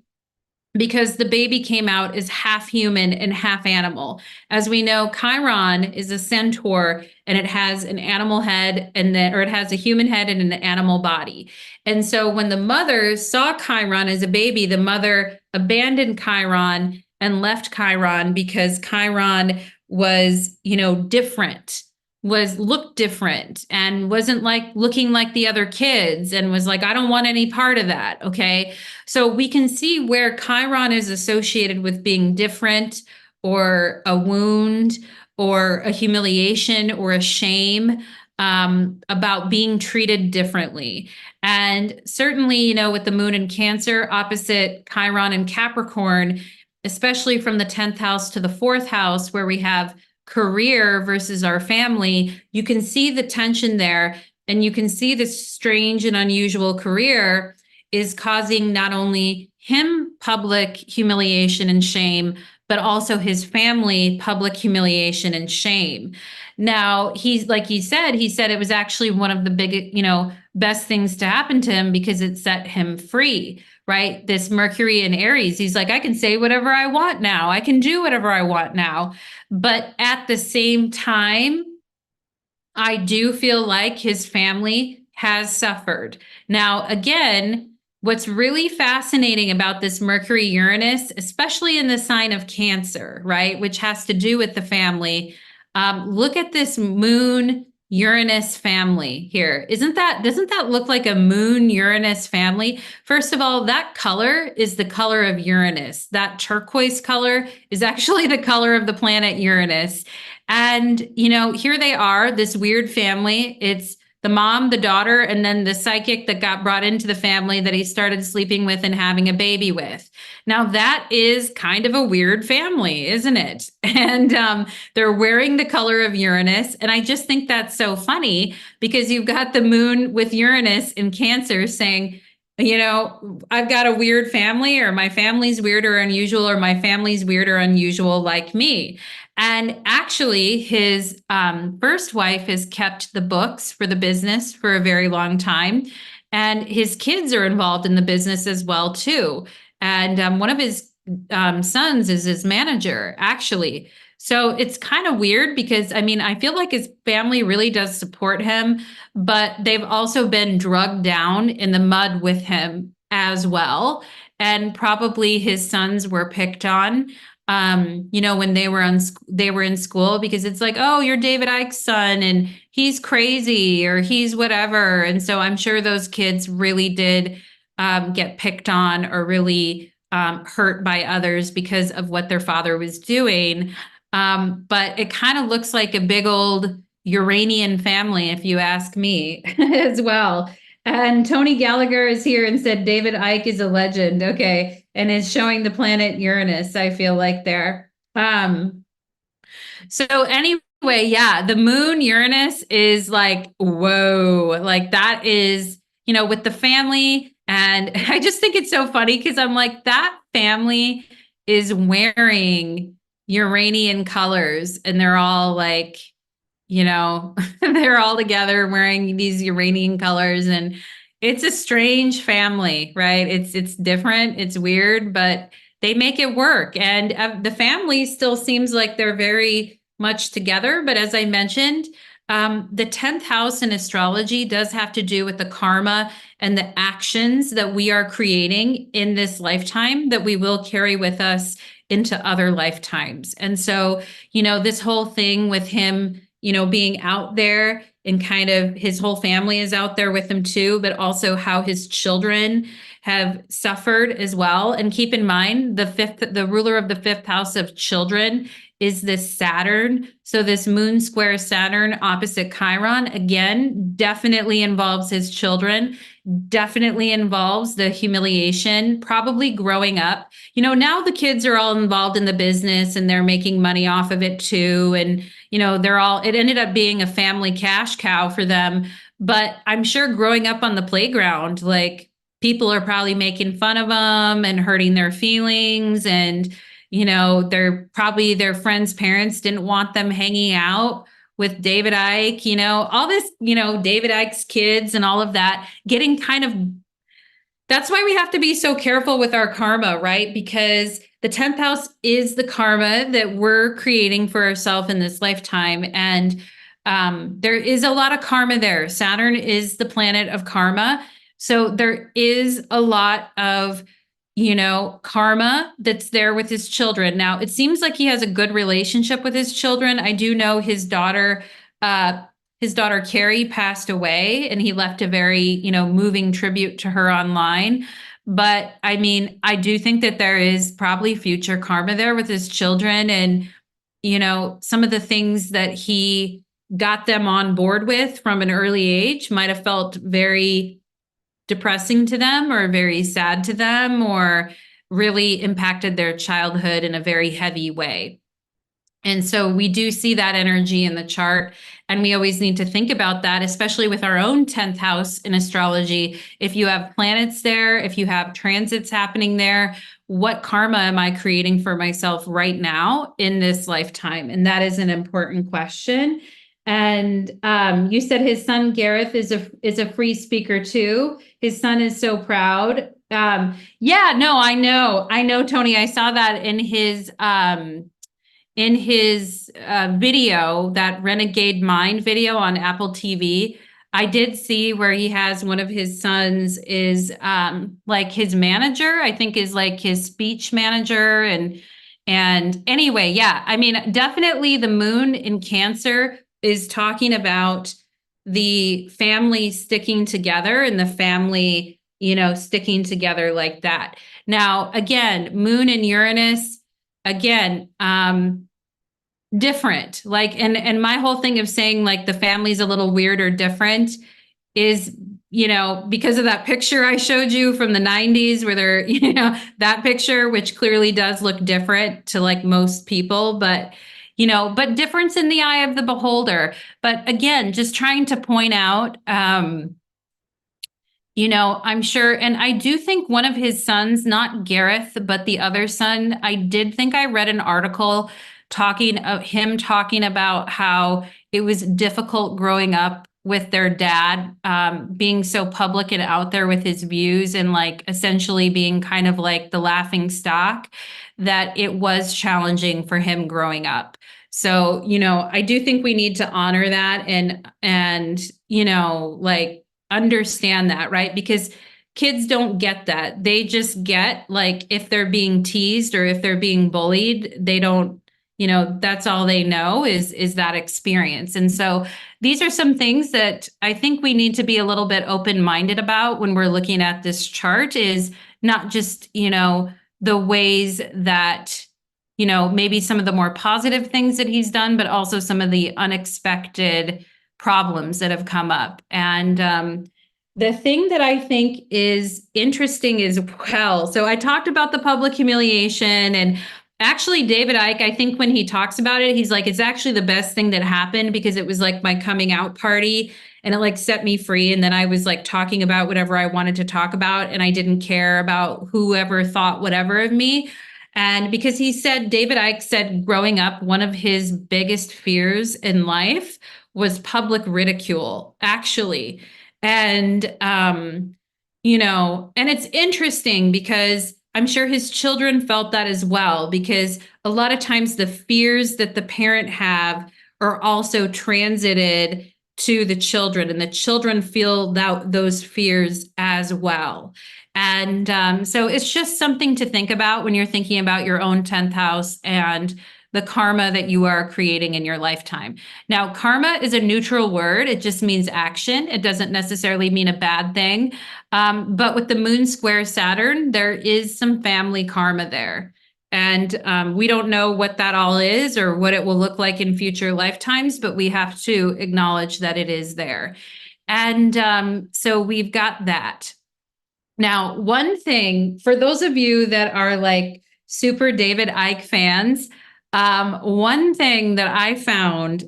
because the baby came out as half human and half animal. As we know, Chiron is a centaur and it has an animal head or it has a human head and an animal body. And so when the mother saw Chiron as a baby, the mother abandoned Chiron and left Chiron because Chiron was, different, looked different and wasn't looking like the other kids and was like, I don't want any part of that. Okay. So we can see where Chiron is associated with being different or a wound or a humiliation or a shame about being treated differently. And certainly, with the moon in Cancer opposite Chiron and Capricorn, especially from the 10th house to the 4th house, where we have career versus our family, you can see the tension there. And you can see this strange and unusual career is causing not only him public humiliation and shame, but also his family public humiliation and shame. Now, he said it was actually one of the big, best things to happen to him because it set him free, right? This Mercury in Aries, he's like, I can say whatever I want now. I can do whatever I want now. But at the same time, I do feel like his family has suffered. Now, again, what's really fascinating about this Mercury Uranus, especially in the sign of Cancer, right, which has to do with the family, look at this moon Uranus family here. Doesn't that look like a moon Uranus family? First of all, that color is the color of Uranus. That turquoise color is actually the color of the planet Uranus. And, here they are, this weird family. It's the mom, the daughter, and then the psychic that got brought into the family that he started sleeping with and having a baby with. Now, that is kind of a weird family, isn't it? And they're wearing the color of Uranus. And I just think that's so funny because you've got the moon with Uranus in Cancer saying, I've got a weird family, or my family's weird or unusual, or my family's weird or unusual like me. And actually, his first wife has kept the books for the business for a very long time. And his kids are involved in the business as well, too. And one of his sons is his manager, actually. So it's kind of weird because, I feel like his family really does support him, but they've also been drugged down in the mud with him as well. And probably his sons were picked on, when they were in school, because it's like, oh, you're David Icke's son and he's crazy or he's whatever. And so I'm sure those kids really did get picked on or really hurt by others because of what their father was doing. But it kind of looks like a big old Uranian family, if you ask me, as well. And Tony Gallagher is here and said David Icke is a legend. Okay. And is showing the planet Uranus, I feel like there. So anyway, yeah, the moon Uranus is like, whoa, like that is, with the family. And I just think it's so funny because I'm like, that family is wearing Uranian colors and they're all like, they're all together wearing these Uranian colors, and it's a strange family, right? It's different, it's weird, but they make it work. And the family still seems like they're very much together. But as I mentioned, The 10th house in astrology does have to do with the karma and the actions that we are creating in this lifetime that we will carry with us into other lifetimes. And so, this whole thing with him, being out there, and kind of his whole family is out there with him too, but also how his children have suffered as well. And keep in mind, the ruler of the fifth house of children is this Saturn. So this moon square Saturn opposite Chiron, again, definitely involves his children, definitely involves the humiliation, probably growing up. Now the kids are all involved in the business and they're making money off of it too. And, it ended up being a family cash cow for them. But I'm sure growing up on the playground, like, people are probably making fun of them and hurting their feelings. And, they're probably, their friends' parents didn't want them hanging out with David Icke, all this, David Icke's kids and all of that, getting kind of, that's why we have to be so careful with our karma, right? Because the 10th house is the karma that we're creating for ourselves in this lifetime. And there is a lot of karma there. Saturn is the planet of karma. So there is a lot of, karma that's there with his children. Now, it seems like he has a good relationship with his children. I do know his daughter Carrie passed away, and he left a very, moving tribute to her online. But I mean, I do think that there is probably future karma there with his children, and, some of the things that he got them on board with from an early age might have felt very depressing to them or very sad to them, or really impacted their childhood in a very heavy way. And so we do see that energy in the chart. And we always need to think about that, especially with our own 10th house in astrology. If you have planets there, if you have transits happening there, what karma am I creating for myself right now in this lifetime? And that is an important question. And you said his son Gareth is a free speaker too. His son is so proud. Yeah, no, I know, Tony. I saw that in his video, that Renegade Mind video on Apple TV. I did see where he has one of his sons is like his manager, I think is like his speech manager. And anyway, yeah, I mean, definitely the moon in Cancer is talking about the family sticking together and the family, sticking together like that. Now, again, moon and Uranus, again, different. Like, and my whole thing of saying like the family's a little weird or different is, because of that picture I showed you from the 90s where they're, that picture, which clearly does look different to like most people, but difference in the eye of the beholder. But again, just trying to point out, I'm sure, and I do think one of his sons, not Gareth, but the other son, I did think I read an article talking about how it was difficult growing up with their dad, being so public and out there with his views and like essentially being kind of like the laughing stock, that it was challenging for him growing up. So, I do think we need to honor that and like understand that, right? Because kids don't get that. They just get like if they're being teased or if they're being bullied, they don't, that's all they know is that experience. And so these are some things that I think we need to be a little bit open-minded about when we're looking at this chart, is not just, the ways that, maybe some of the more positive things that he's done, but also some of the unexpected problems that have come up. And the thing that I think is interesting as well, so I talked about the public humiliation, and actually David Icke, I think when he talks about it, he's like, it's actually the best thing that happened because it was like my coming out party and it like set me free. And then I was like talking about whatever I wanted to talk about, and I didn't care about whoever thought whatever of me. And because David Icke said growing up, one of his biggest fears in life was public ridicule, actually. And, and it's interesting because I'm sure his children felt that as well, because a lot of times the fears that the parent have are also transited to the children, and the children feel those fears as well. And so it's just something to think about when you're thinking about your own 10th house and the karma that you are creating in your lifetime. Now, karma is a neutral word. It just means action. It doesn't necessarily mean a bad thing. But with the moon square Saturn, there is some family karma there. And we don't know what that all is or what it will look like in future lifetimes, but we have to acknowledge that it is there. And so we've got that. Now, one thing for those of you that are like super David Icke fans, one thing that I found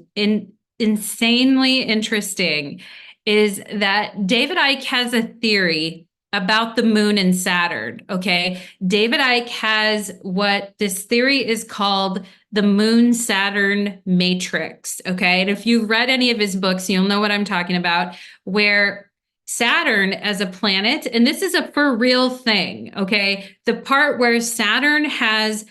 insanely interesting is that David Icke has a theory about the moon and Saturn. Okay. David Icke has what this theory is called the moon Saturn matrix. Okay. And if you've read any of his books, you'll know what I'm talking about, where Saturn as a planet, and this is a for real thing, okay? The part where Saturn has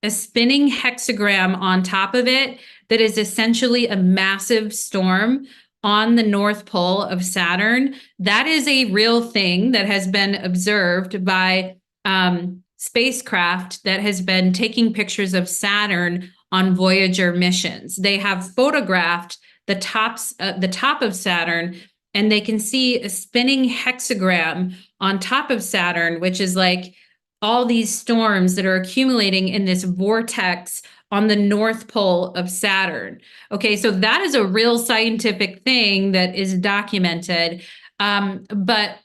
a spinning hexagram on top of it that is essentially a massive storm on the North Pole of Saturn, that is a real thing that has been observed by spacecraft that has been taking pictures of Saturn on Voyager missions. They have photographed the top of Saturn, and they can see a spinning hexagram on top of Saturn, which is like all these storms that are accumulating in this vortex on the North Pole of Saturn. Okay, so that is a real scientific thing that is documented. But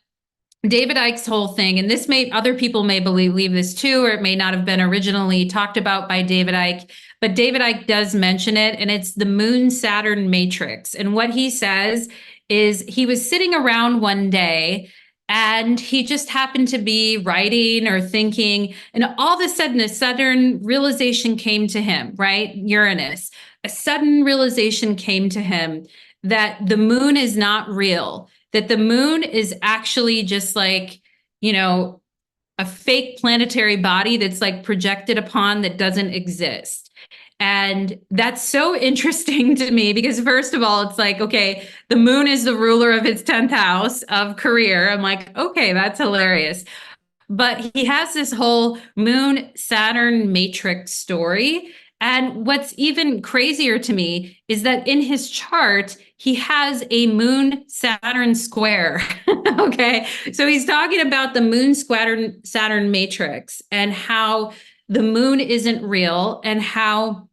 David Icke's whole thing, and this may, other people may believe this too, or it may not have been originally talked about by David Icke, but David Icke does mention it, and it's the moon Saturn matrix. And what he says is he was sitting around one day and he just happened to be writing or thinking, and all of a sudden a sudden realization came to him, right? Uranus. A sudden realization came to him that the moon is not real, that the moon is actually just like, you know, a fake planetary body that's like projected upon that doesn't exist. And that's so interesting to me because, first of all, it's like, okay, the moon is the ruler of its 10th house of career. I'm like, okay, that's hilarious. But he has this whole moon Saturn matrix story. And what's even crazier to me is that in his chart, he has a moon Saturn square. Okay. So he's talking about the moon Saturn matrix and how the moon isn't real and how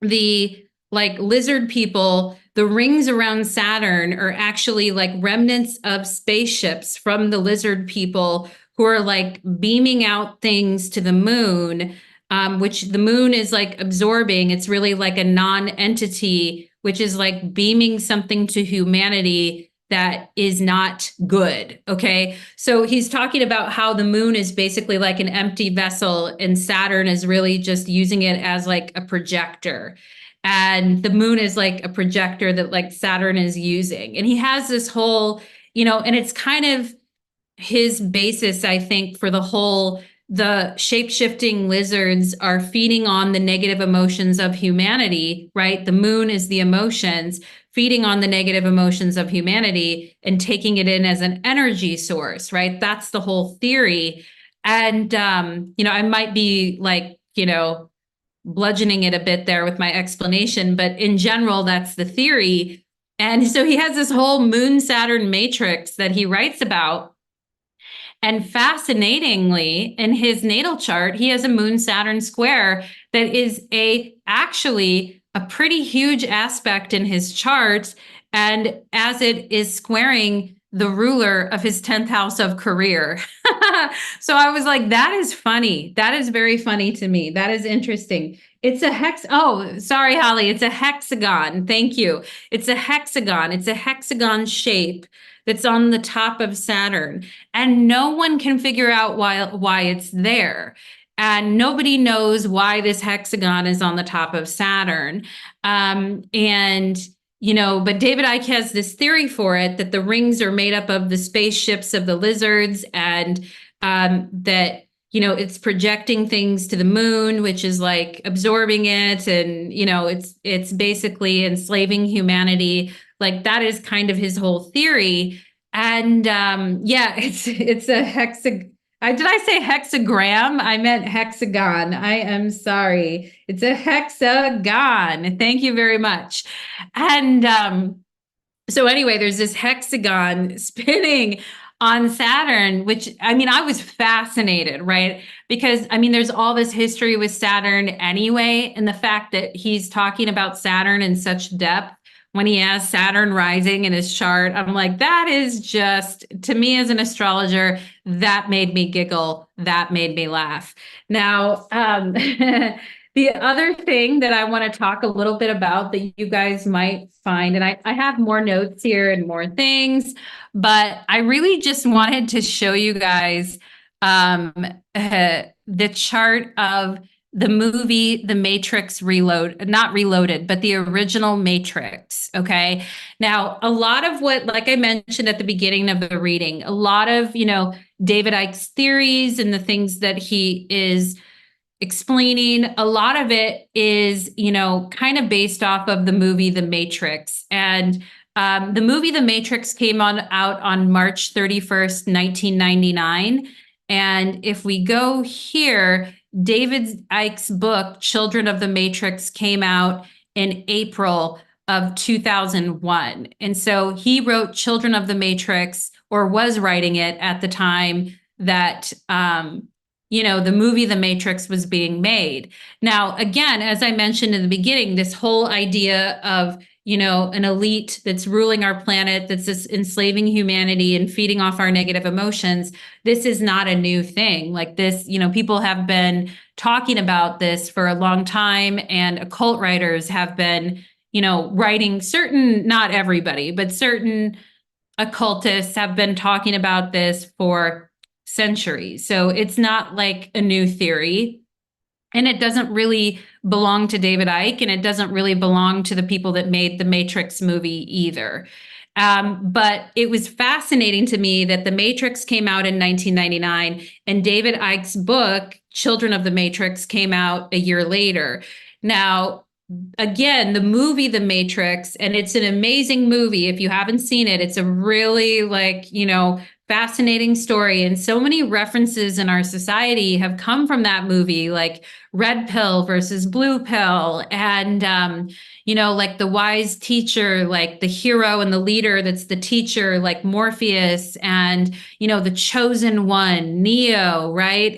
the like lizard people, the rings around Saturn are actually like remnants of spaceships from the lizard people who are like beaming out things to the moon, which the moon is like absorbing. It's really like a non-entity, which is like beaming something to humanity that is not good. Okay. So he's talking about how the moon is basically like an empty vessel and Saturn is really just using it as like a projector. And the moon is like a projector that like Saturn is using. And he has this whole, and it's kind of his basis, I think, for the shape-shifting lizards are feeding on the negative emotions of humanity, right? The moon is the emotions, feeding on the negative emotions of humanity and taking it in as an energy source, right? That's the whole theory. And, I might be like, bludgeoning it a bit there with my explanation, but in general, that's the theory. And so he has this whole moon Saturn matrix that he writes about. And fascinatingly, in his natal chart, he has a moon Saturn square that is actually a pretty huge aspect in his chart. And as it is squaring the ruler of his 10th house of career. So I was like, that is funny. That is very funny to me. That is interesting. It's a oh, sorry, Holly. It's a hexagon. Thank you. It's a hexagon. It's a hexagon shape that's on the top of Saturn. And no one can figure out why it's there. And nobody knows why this hexagon is on the top of Saturn. But David Icke has this theory for it, that the rings are made up of the spaceships of the lizards, and that it's projecting things to the moon, which is like absorbing it, and it's basically enslaving humanity. Like that is kind of his whole theory. And yeah, it's a hexagon. Did I say hexagram? I meant hexagon. I am sorry. It's a hexagon. Thank you very much. And so anyway, there's this hexagon spinning on Saturn, which I mean, I was fascinated, right? Because I mean, there's all this history with Saturn anyway, and the fact that he's talking about Saturn in such depth when he has Saturn rising in his chart, I'm like, that is just, to me as an astrologer, that made me giggle, that made me laugh. Now, the other thing that I want to talk a little bit about that you guys might find, and I have more notes here and more things, but I really just wanted to show you guys um, the chart of the movie The Matrix Reload, not Reloaded, but the original Matrix. Okay. Now, a lot of what, like I mentioned at the beginning of the reading, a lot of, David Icke's theories and the things that he is explaining, a lot of it is, kind of based off of the movie The Matrix. And the movie The Matrix came out on March 31st, 1999. And if we go here, David Icke's book, Children of the Matrix, came out in April of 2001. And so he wrote Children of the Matrix, or was writing it at the time that the movie The Matrix was being made. Now, again, as I mentioned in the beginning, this whole idea of, an elite that's ruling our planet, that's just enslaving humanity and feeding off our negative emotions, this is not a new thing. Like this, people have been talking about this for a long time, and occult writers have been, writing certain, not everybody, but certain occultists have been talking about this for centuries. So it's not like a new theory. And it doesn't really belong to David Icke, and it doesn't really belong to the people that made the Matrix movie either. But it was fascinating to me that The Matrix came out in 1999, and David Icke's book, Children of the Matrix, came out a year later. Now, again, the movie The Matrix, and it's an amazing movie. If you haven't seen it, it's a really fascinating story. And so many references in our society have come from that movie, like red pill versus blue pill. And, like the wise teacher, like the hero and the leader that's the teacher, like Morpheus, and, the chosen one, Neo, right?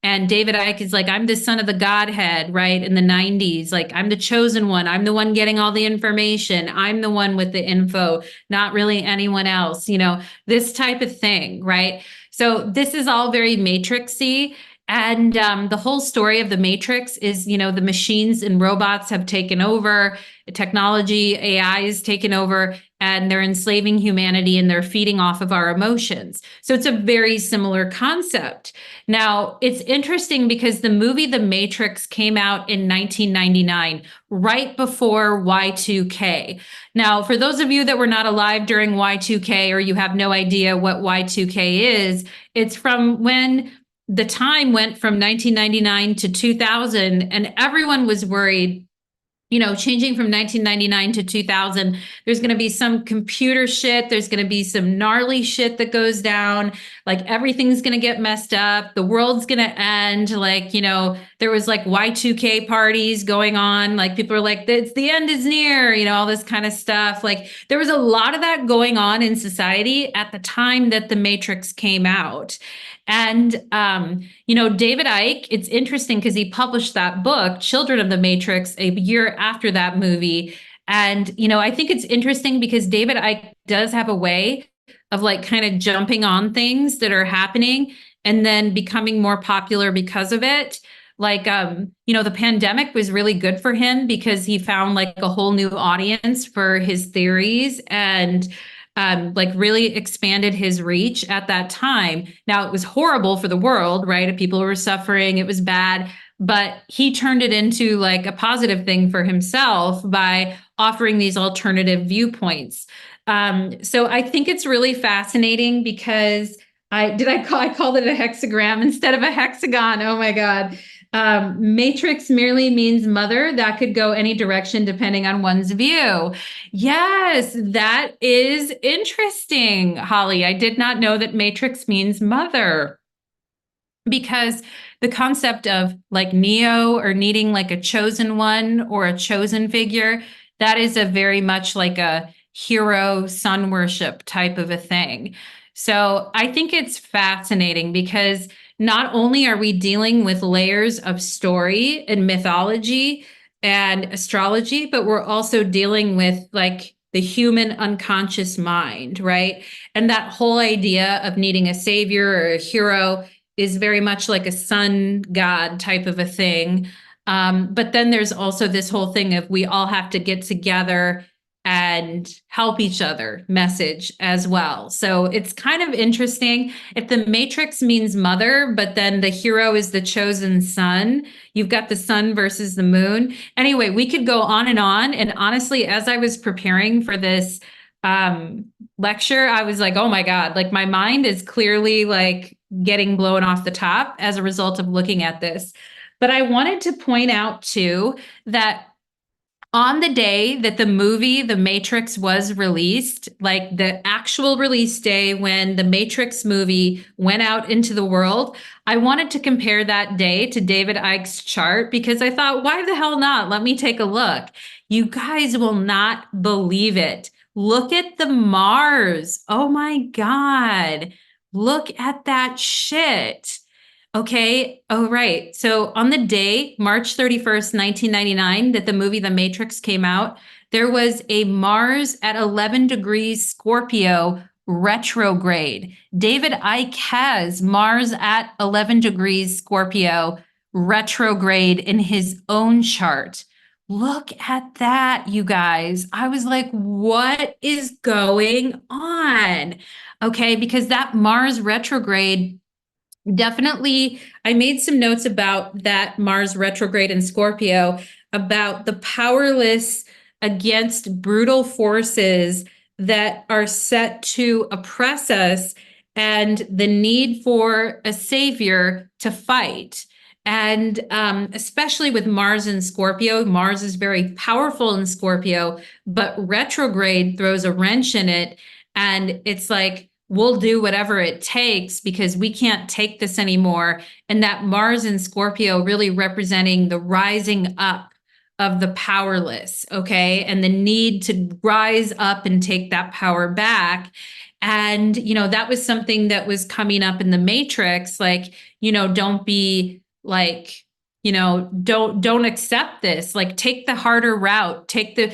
And David Icke is like, I'm the son of the Godhead, right? In the 90s, like, I'm the chosen one. I'm the one getting all the information. I'm the one with the info, not really anyone else, this type of thing, right? So this is all very matrixy. And the whole story of the Matrix is, the machines and robots have taken over, technology, AI is taken over, and they're enslaving humanity, and they're feeding off of our emotions. So it's a very similar concept. Now, it's interesting because the movie The Matrix came out in 1999, right before Y2K. Now, for those of you that were not alive during Y2K, or you have no idea what Y2K is, it's from when the time went from 1999 to 2000, and everyone was worried, changing from 1999 to 2000, there's going to be some computer shit. There's going to be some gnarly shit that goes down. Like everything's going to get messed up. The world's going to end. Like, there was like Y2K parties going on. Like people are like, it's the end is near, all this kind of stuff. Like there was a lot of that going on in society at the time that The Matrix came out. And, David Icke, it's interesting because he published that book, Children of the Matrix, a year after that movie. And, I think it's interesting because David Icke does have a way of like kind of jumping on things that are happening and then becoming more popular because of it. Like, the pandemic was really good for him because he found like a whole new audience for his theories, and like really expanded his reach at that time. Now, it was horrible for the world, right? People were suffering. It was bad. But he turned it into like a positive thing for himself by offering these alternative viewpoints. So I think it's really fascinating because I called it a hexagram instead of a hexagon. Oh my God. Matrix merely means mother. That could go any direction depending on one's view. Yes, that is interesting, Holly. I did not know that matrix means mother, because the concept of like Neo or needing like a chosen one or a chosen figure, that is a very much like a hero sun worship type of a thing. So I think it's fascinating because not only are we dealing with layers of story and mythology and astrology, but we're also dealing with like the human unconscious mind, right? And that whole idea of needing a savior or a hero is very much like a sun god type of a thing. But then there's also this whole thing of we all have to get together and help each other message as well. So it's kind of interesting. If the matrix means mother, but then the hero is the chosen son, you've got the sun versus the moon. Anyway, we could go on and on. And honestly, as I was preparing for this lecture, I was like, oh my God, like my mind is clearly like getting blown off the top as a result of looking at this. But I wanted to point out too that on the day that the movie The Matrix was released, like the actual release day when the Matrix movie went out into the world, I wanted to compare that day to David Icke's chart because I thought, why the hell not? Let me take a look. You guys will not believe it. Look at the Mars. Oh my God. Look at that shit. Okay. Oh, right. So on the day, March 31st, 1999, that the movie The Matrix came out, there was a Mars at 11 degrees Scorpio retrograde. David Icke has Mars at 11 degrees Scorpio retrograde in his own chart. Look at that, you guys. I was like, what is going on? Okay, because that Mars retrograde definitely, I made some notes about that Mars retrograde in Scorpio, about the powerless against brutal forces that are set to oppress us and the need for a savior to fight. And especially with Mars in Scorpio, Mars is very powerful in Scorpio, but retrograde throws a wrench in it. And it's like, we'll do whatever it takes because we can't take this anymore. And that Mars in Scorpio really representing the rising up of the powerless, okay? And the need to rise up and take that power back. And, that was something that was coming up in the Matrix, like, don't be like, don't accept this. Like, take the harder route, take the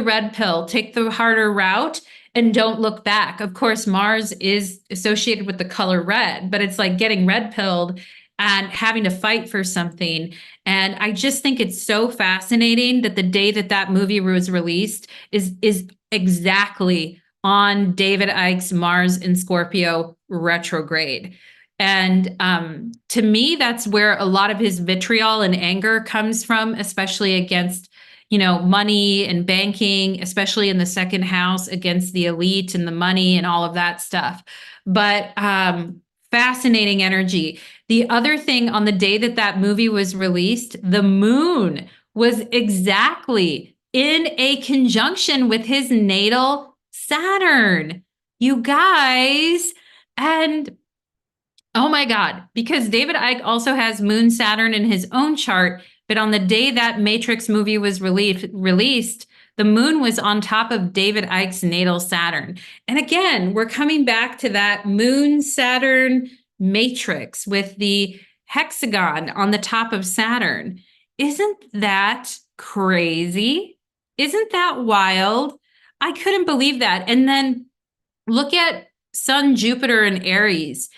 red pill, take the harder route and don't look back. Of course, Mars is associated with the color red, but it's like getting red pilled and having to fight for something. And I just think it's so fascinating that the day that that movie was released is exactly on David Icke's Mars in Scorpio retrograde. And to me, that's where a lot of his vitriol and anger comes from, especially against money and banking, especially in the second house against the elite and the money and all of that stuff. But fascinating energy. The other thing on the day that that movie was released, the moon was exactly in a conjunction with his natal Saturn. You guys. And oh my God, because David Icke also has Moon Saturn in his own chart, but on the day that Matrix movie was released, the moon was on top of David Icke's natal Saturn. And again, we're coming back to that Moon Saturn matrix with the hexagon on the top of Saturn. Isn't that crazy? Isn't that wild? I couldn't believe that. And then look at Sun, Jupiter, and Aries,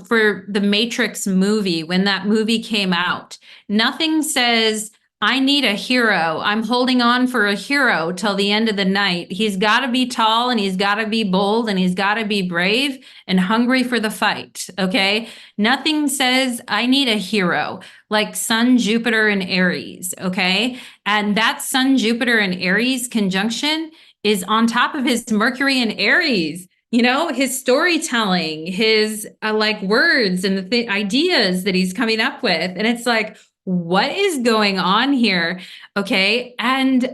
for the Matrix movie, when that movie came out. Nothing says, I need a hero. I'm holding on for a hero till the end of the night. He's got to be tall and he's got to be bold and he's got to be brave and hungry for the fight. Okay. Nothing says, I need a hero like Sun, Jupiter, and Aries. Okay. And that Sun, Jupiter, and Aries conjunction is on top of his Mercury and Aries. his storytelling, his like words and the ideas that he's coming up with. And it's like, what is going on here? Okay. And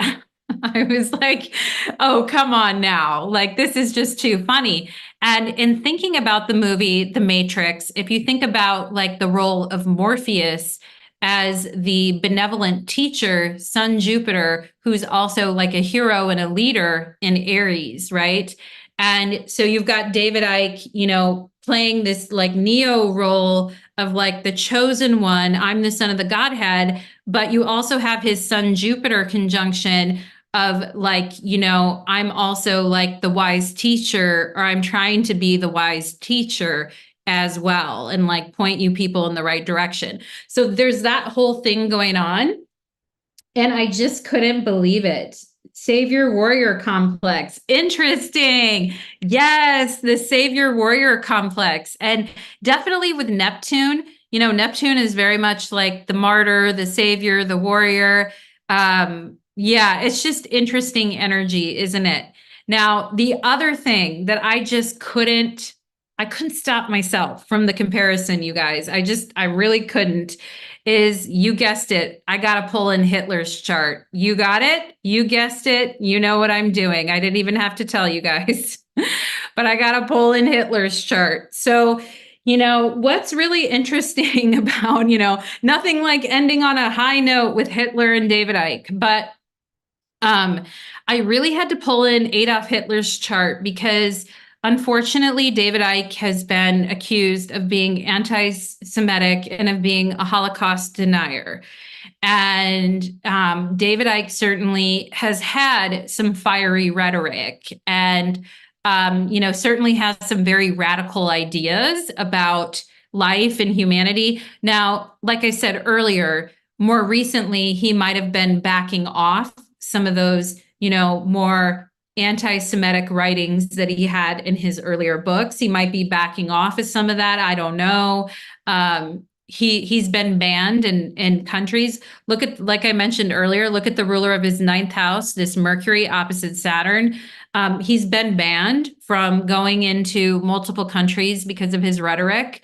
I was like, oh, come on now. Like, this is just too funny. And in thinking about the movie, The Matrix, if you think about like the role of Morpheus as the benevolent teacher, son Jupiter, who's also like a hero and a leader in Aries, right? And so you've got David Icke, playing this like Neo role of like the chosen one. I'm the son of the Godhead, but you also have his son Jupiter conjunction of like, I'm also like the wise teacher, or I'm trying to be the wise teacher as well, and like point you people in the right direction. So there's that whole thing going on. And I just couldn't believe it. Savior warrior complex. Interesting. Yes, the savior warrior complex. And definitely with Neptune, Neptune is very much like the martyr, the savior, the warrior. Yeah, it's just interesting energy, isn't it? Now, the other thing that I couldn't stop myself from the comparison, you guys. I really couldn't, is, you guessed it. I got to pull in Hitler's chart. You got it. You guessed it. You know what I'm doing. I didn't even have to tell you guys, but I got to pull in Hitler's chart. So, what's really interesting about, nothing like ending on a high note with Hitler and David Icke, but I really had to pull in Adolf Hitler's chart because unfortunately, David Icke has been accused of being anti-Semitic and of being a Holocaust denier. And David Icke certainly has had some fiery rhetoric and, certainly has some very radical ideas about life and humanity. Now, like I said earlier, more recently, he might have been backing off some of those, more anti-Semitic writings that he had in his earlier books. He might be backing off of some of that. I don't know. He's been banned in countries. Look at, like I mentioned earlier, look at the ruler of his ninth house, this Mercury opposite Saturn. He's been banned from going into multiple countries because of his rhetoric.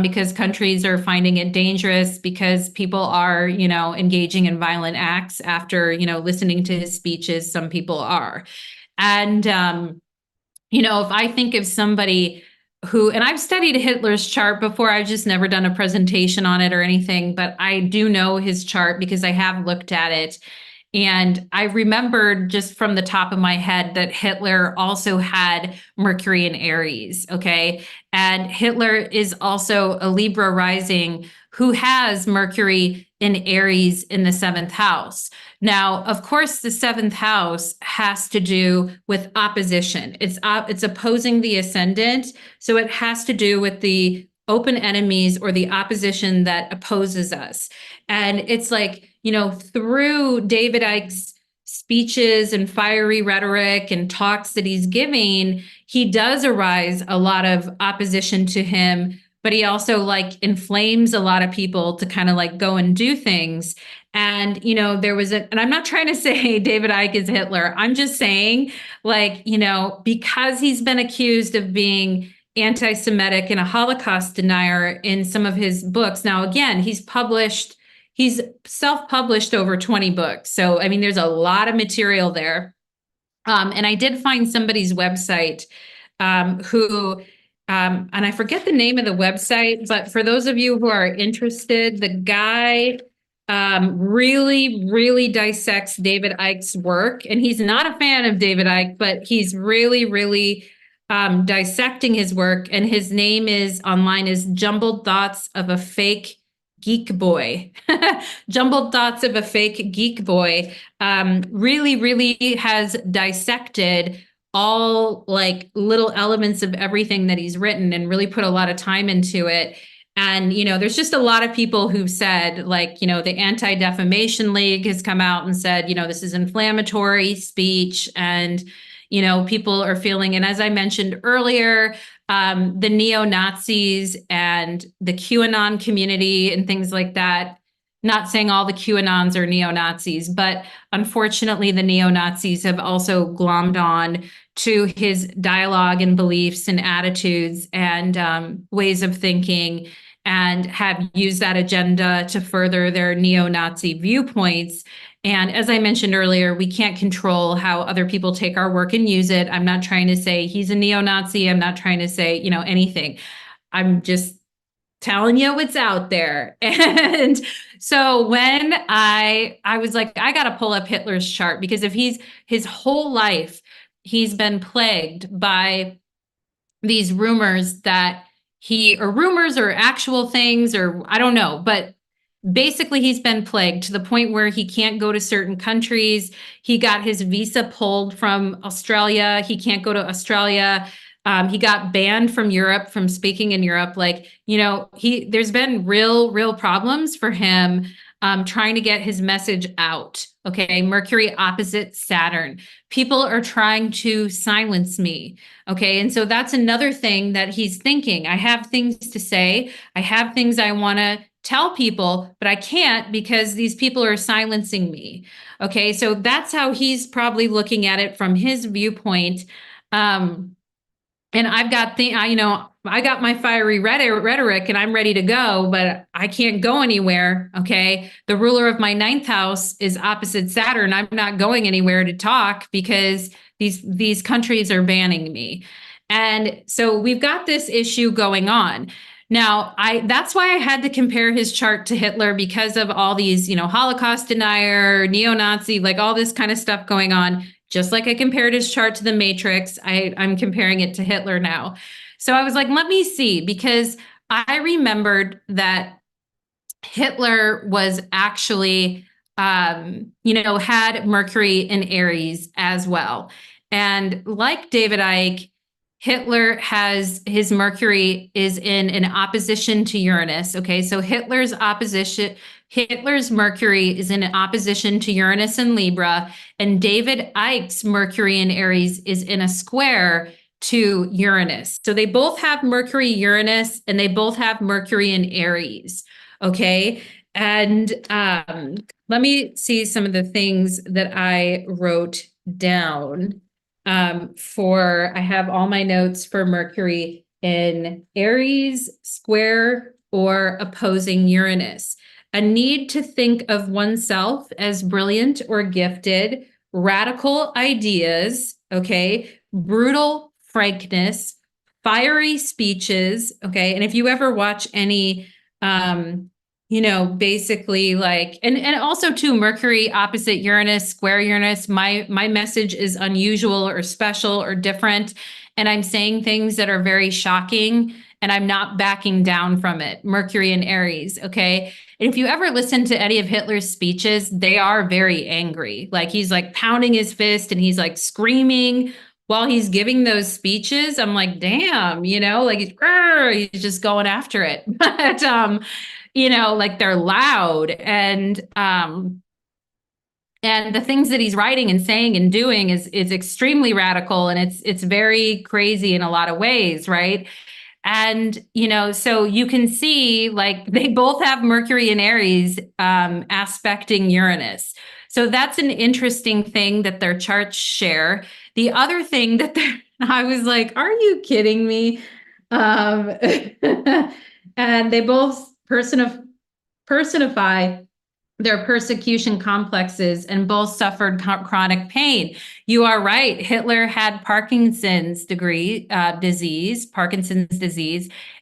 Because countries are finding it dangerous, because people are, engaging in violent acts after, listening to his speeches. Some people are. And, if I think of somebody who, and I've studied Hitler's chart before, I've just never done a presentation on it or anything, but I do know his chart because I have looked at it. And I remembered just from the top of my head that Hitler also had Mercury in Aries, okay? And Hitler is also a Libra rising who has Mercury in Aries in the seventh house. Now, of course, the seventh house has to do with opposition. It's opposing the ascendant, so it has to do with the open enemies or the opposition that opposes us. And it's like, through David Icke's speeches and fiery rhetoric and talks that he's giving, he does arise a lot of opposition to him, but he also like inflames a lot of people to kind of like go and do things. And, and I'm not trying to say David Icke is Hitler. I'm just saying, like, because he's been accused of being anti-Semitic and a Holocaust denier in some of his books. Now, again, he's self-published over 20 books. So, I mean, there's a lot of material there. And I did find somebody's website who, and I forget the name of the website, but for those of you who are interested, the guy really, really dissects David Icke's work. And he's not a fan of David Icke, but he's really, really dissecting his work. And his name is online is Jumbled Thoughts of a Fake Geek Boy. Jumbled Thoughts of a Fake Geek Boy. Really, really has dissected all like little elements of everything that he's written and really put a lot of time into it. And, there's just a lot of people who've said, like, the Anti-Defamation League has come out and said, this is inflammatory speech. And, people are feeling, and as I mentioned earlier, the neo-Nazis and the QAnon community and things like that, not saying all the QAnons are neo-Nazis, but unfortunately, the neo-Nazis have also glommed on to his dialogue and beliefs and attitudes and ways of thinking, and have used that agenda to further their neo-Nazi viewpoints. And as I mentioned earlier, we can't control how other people take our work and use it. I'm not trying to say he's a neo-Nazi. I'm not trying to say, anything. I'm just telling you what's out there. And so when I was like, I got to pull up Hitler's chart, because if his whole life, he's been plagued by these rumors that or rumors or actual things, or I don't know, but basically he's been plagued to the point where he can't go to certain countries. He got his visa pulled from Australia. He can't go to Australia. He got banned from Europe, from speaking in Europe. Like, there's been real problems for him trying to get his message out. Okay. Mercury opposite Saturn. People are trying to silence me. Okay. And so that's another thing that he's thinking. I have things to say. I have things I want to tell people, but I can't because these people are silencing me. Okay. So that's how he's probably looking at it from his viewpoint. And I've got I got my fiery rhetoric and I'm ready to go, but I can't go anywhere. Okay. The ruler of my ninth house is opposite Saturn. I'm not going anywhere to talk because these countries are banning me. And so we've got this issue going on. Now, that's why I had to compare his chart to Hitler, because of all these, Holocaust denier, neo-Nazi, like all this kind of stuff going on. Just like I compared his chart to the Matrix, I'm comparing it to Hitler now. So I was like, let me see, because I remembered that Hitler was actually, had Mercury in Aries as well. And like David Icke, Hitler has his Mercury is in an opposition to Uranus. Okay, so Hitler's Mercury is in an opposition to Uranus and Libra, and David Icke's Mercury in Aries is in a square to Uranus. So they both have Mercury Uranus, and they both have Mercury in Aries. Okay, and let me see some of the things that I wrote down. I have all my notes for Mercury in Aries, square, or opposing Uranus. A need to think of oneself as brilliant or gifted, radical ideas, okay, brutal frankness, fiery speeches, okay. And if you ever watch any, basically like, and also too, Mercury opposite Uranus, square Uranus, my message is unusual or special or different. And I'm saying things that are very shocking, and I'm not backing down from it. Mercury in Aries, okay? And if you ever listen to any of Hitler's speeches, they are very angry. Like he's like pounding his fist and he's like screaming while he's giving those speeches. I'm like, damn, like he's just going after it. But like they're loud, and the things that he's writing and saying and doing is extremely radical, and it's very crazy in a lot of ways, right? And so you can see like they both have Mercury in Aries aspecting Uranus. So that's an interesting thing that their charts share. The other thing that I was like, are you kidding me? And they both personify their persecution complexes, and both suffered chronic pain. You are right. Hitler had Parkinson's disease,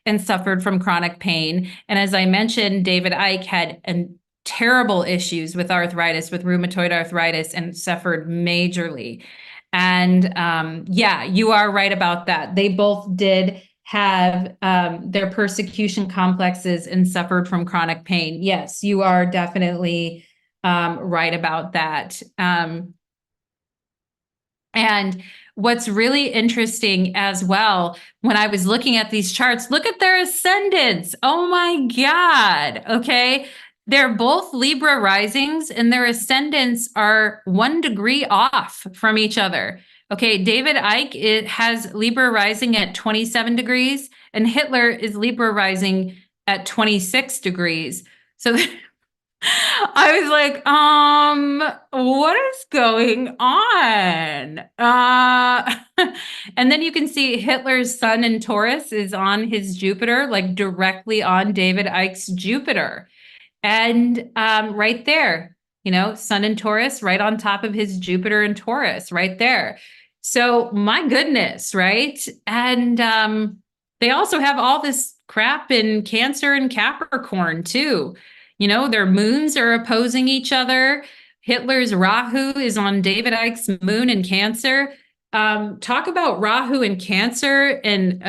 and suffered from chronic pain. And as I mentioned, David Icke had terrible issues with arthritis, with rheumatoid arthritis, and suffered majorly. And you are right about that. They both did have their persecution complexes and suffered from chronic pain. Yes, you are definitely right about that. And what's really interesting as well, when I was looking at these charts, look at their ascendants. Oh my God. Okay. They're both Libra risings, and their ascendants are 1 degree off from each other. Okay, David Icke has Libra rising at 27 degrees, and Hitler is Libra rising at 26 degrees. So I was like, what is going on? And then you can see Hitler's sun in Taurus is on his Jupiter, like directly on David Icke's Jupiter. And right there, Sun in Taurus, right on top of his Jupiter in Taurus, right there. So my goodness, right? And they also have all this crap in Cancer and Capricorn too. Their moons are opposing each other. Hitler's Rahu is on David Icke's moon in Cancer. Talk about Rahu in Cancer and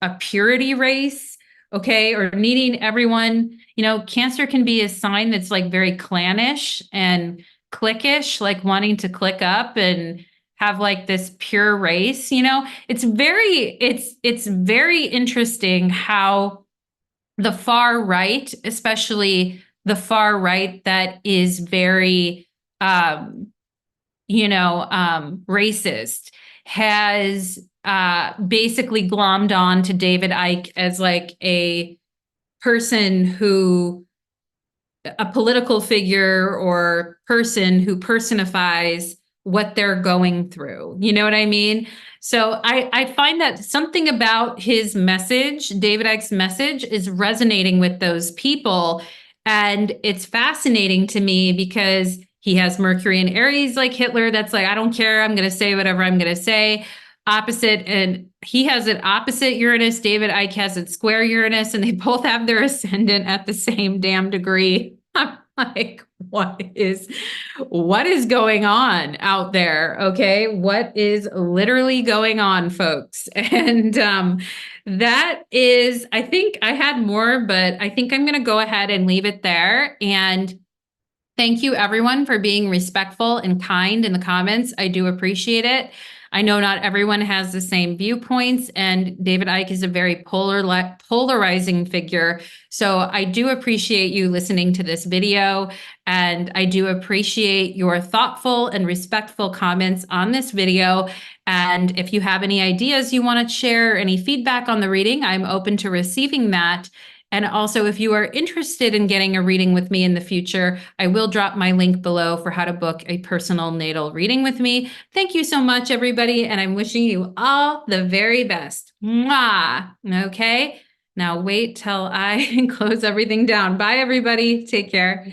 a purity race, okay, or needing everyone. Cancer can be a sign that's like very clannish and cliquish, like wanting to click up and have like this pure race. It's very interesting how the far right, especially the far right that is very racist, has basically glommed on to David Icke as like a person who, a political figure or person who personifies what they're going through. You know what I mean? So I find that something about his message, David Icke's message, is resonating with those people. And it's fascinating to me because he has Mercury in Aries like Hitler. That's like, I don't care. I'm going to say whatever I'm going to say. Opposite, and he has it opposite Uranus. David Icke has it square Uranus, and they both have their ascendant at the same damn degree. I'm like, what is going on out there? Okay, what is literally going on, folks? And that is, I think I had more, but I think I'm going to go ahead and leave it there. And thank you, everyone, for being respectful and kind in the comments. I do appreciate it. I know not everyone has the same viewpoints, and David Icke is a very polarizing figure. So I do appreciate you listening to this video, and I do appreciate your thoughtful and respectful comments on this video. And if you have any ideas you want to share, any feedback on the reading, I'm open to receiving that. And also, if you are interested in getting a reading with me in the future, I will drop my link below for how to book a personal natal reading with me. Thank you so much, everybody, and I'm wishing you all the very best. Mwah! Okay, now wait till I close everything down. Bye, everybody. Take care.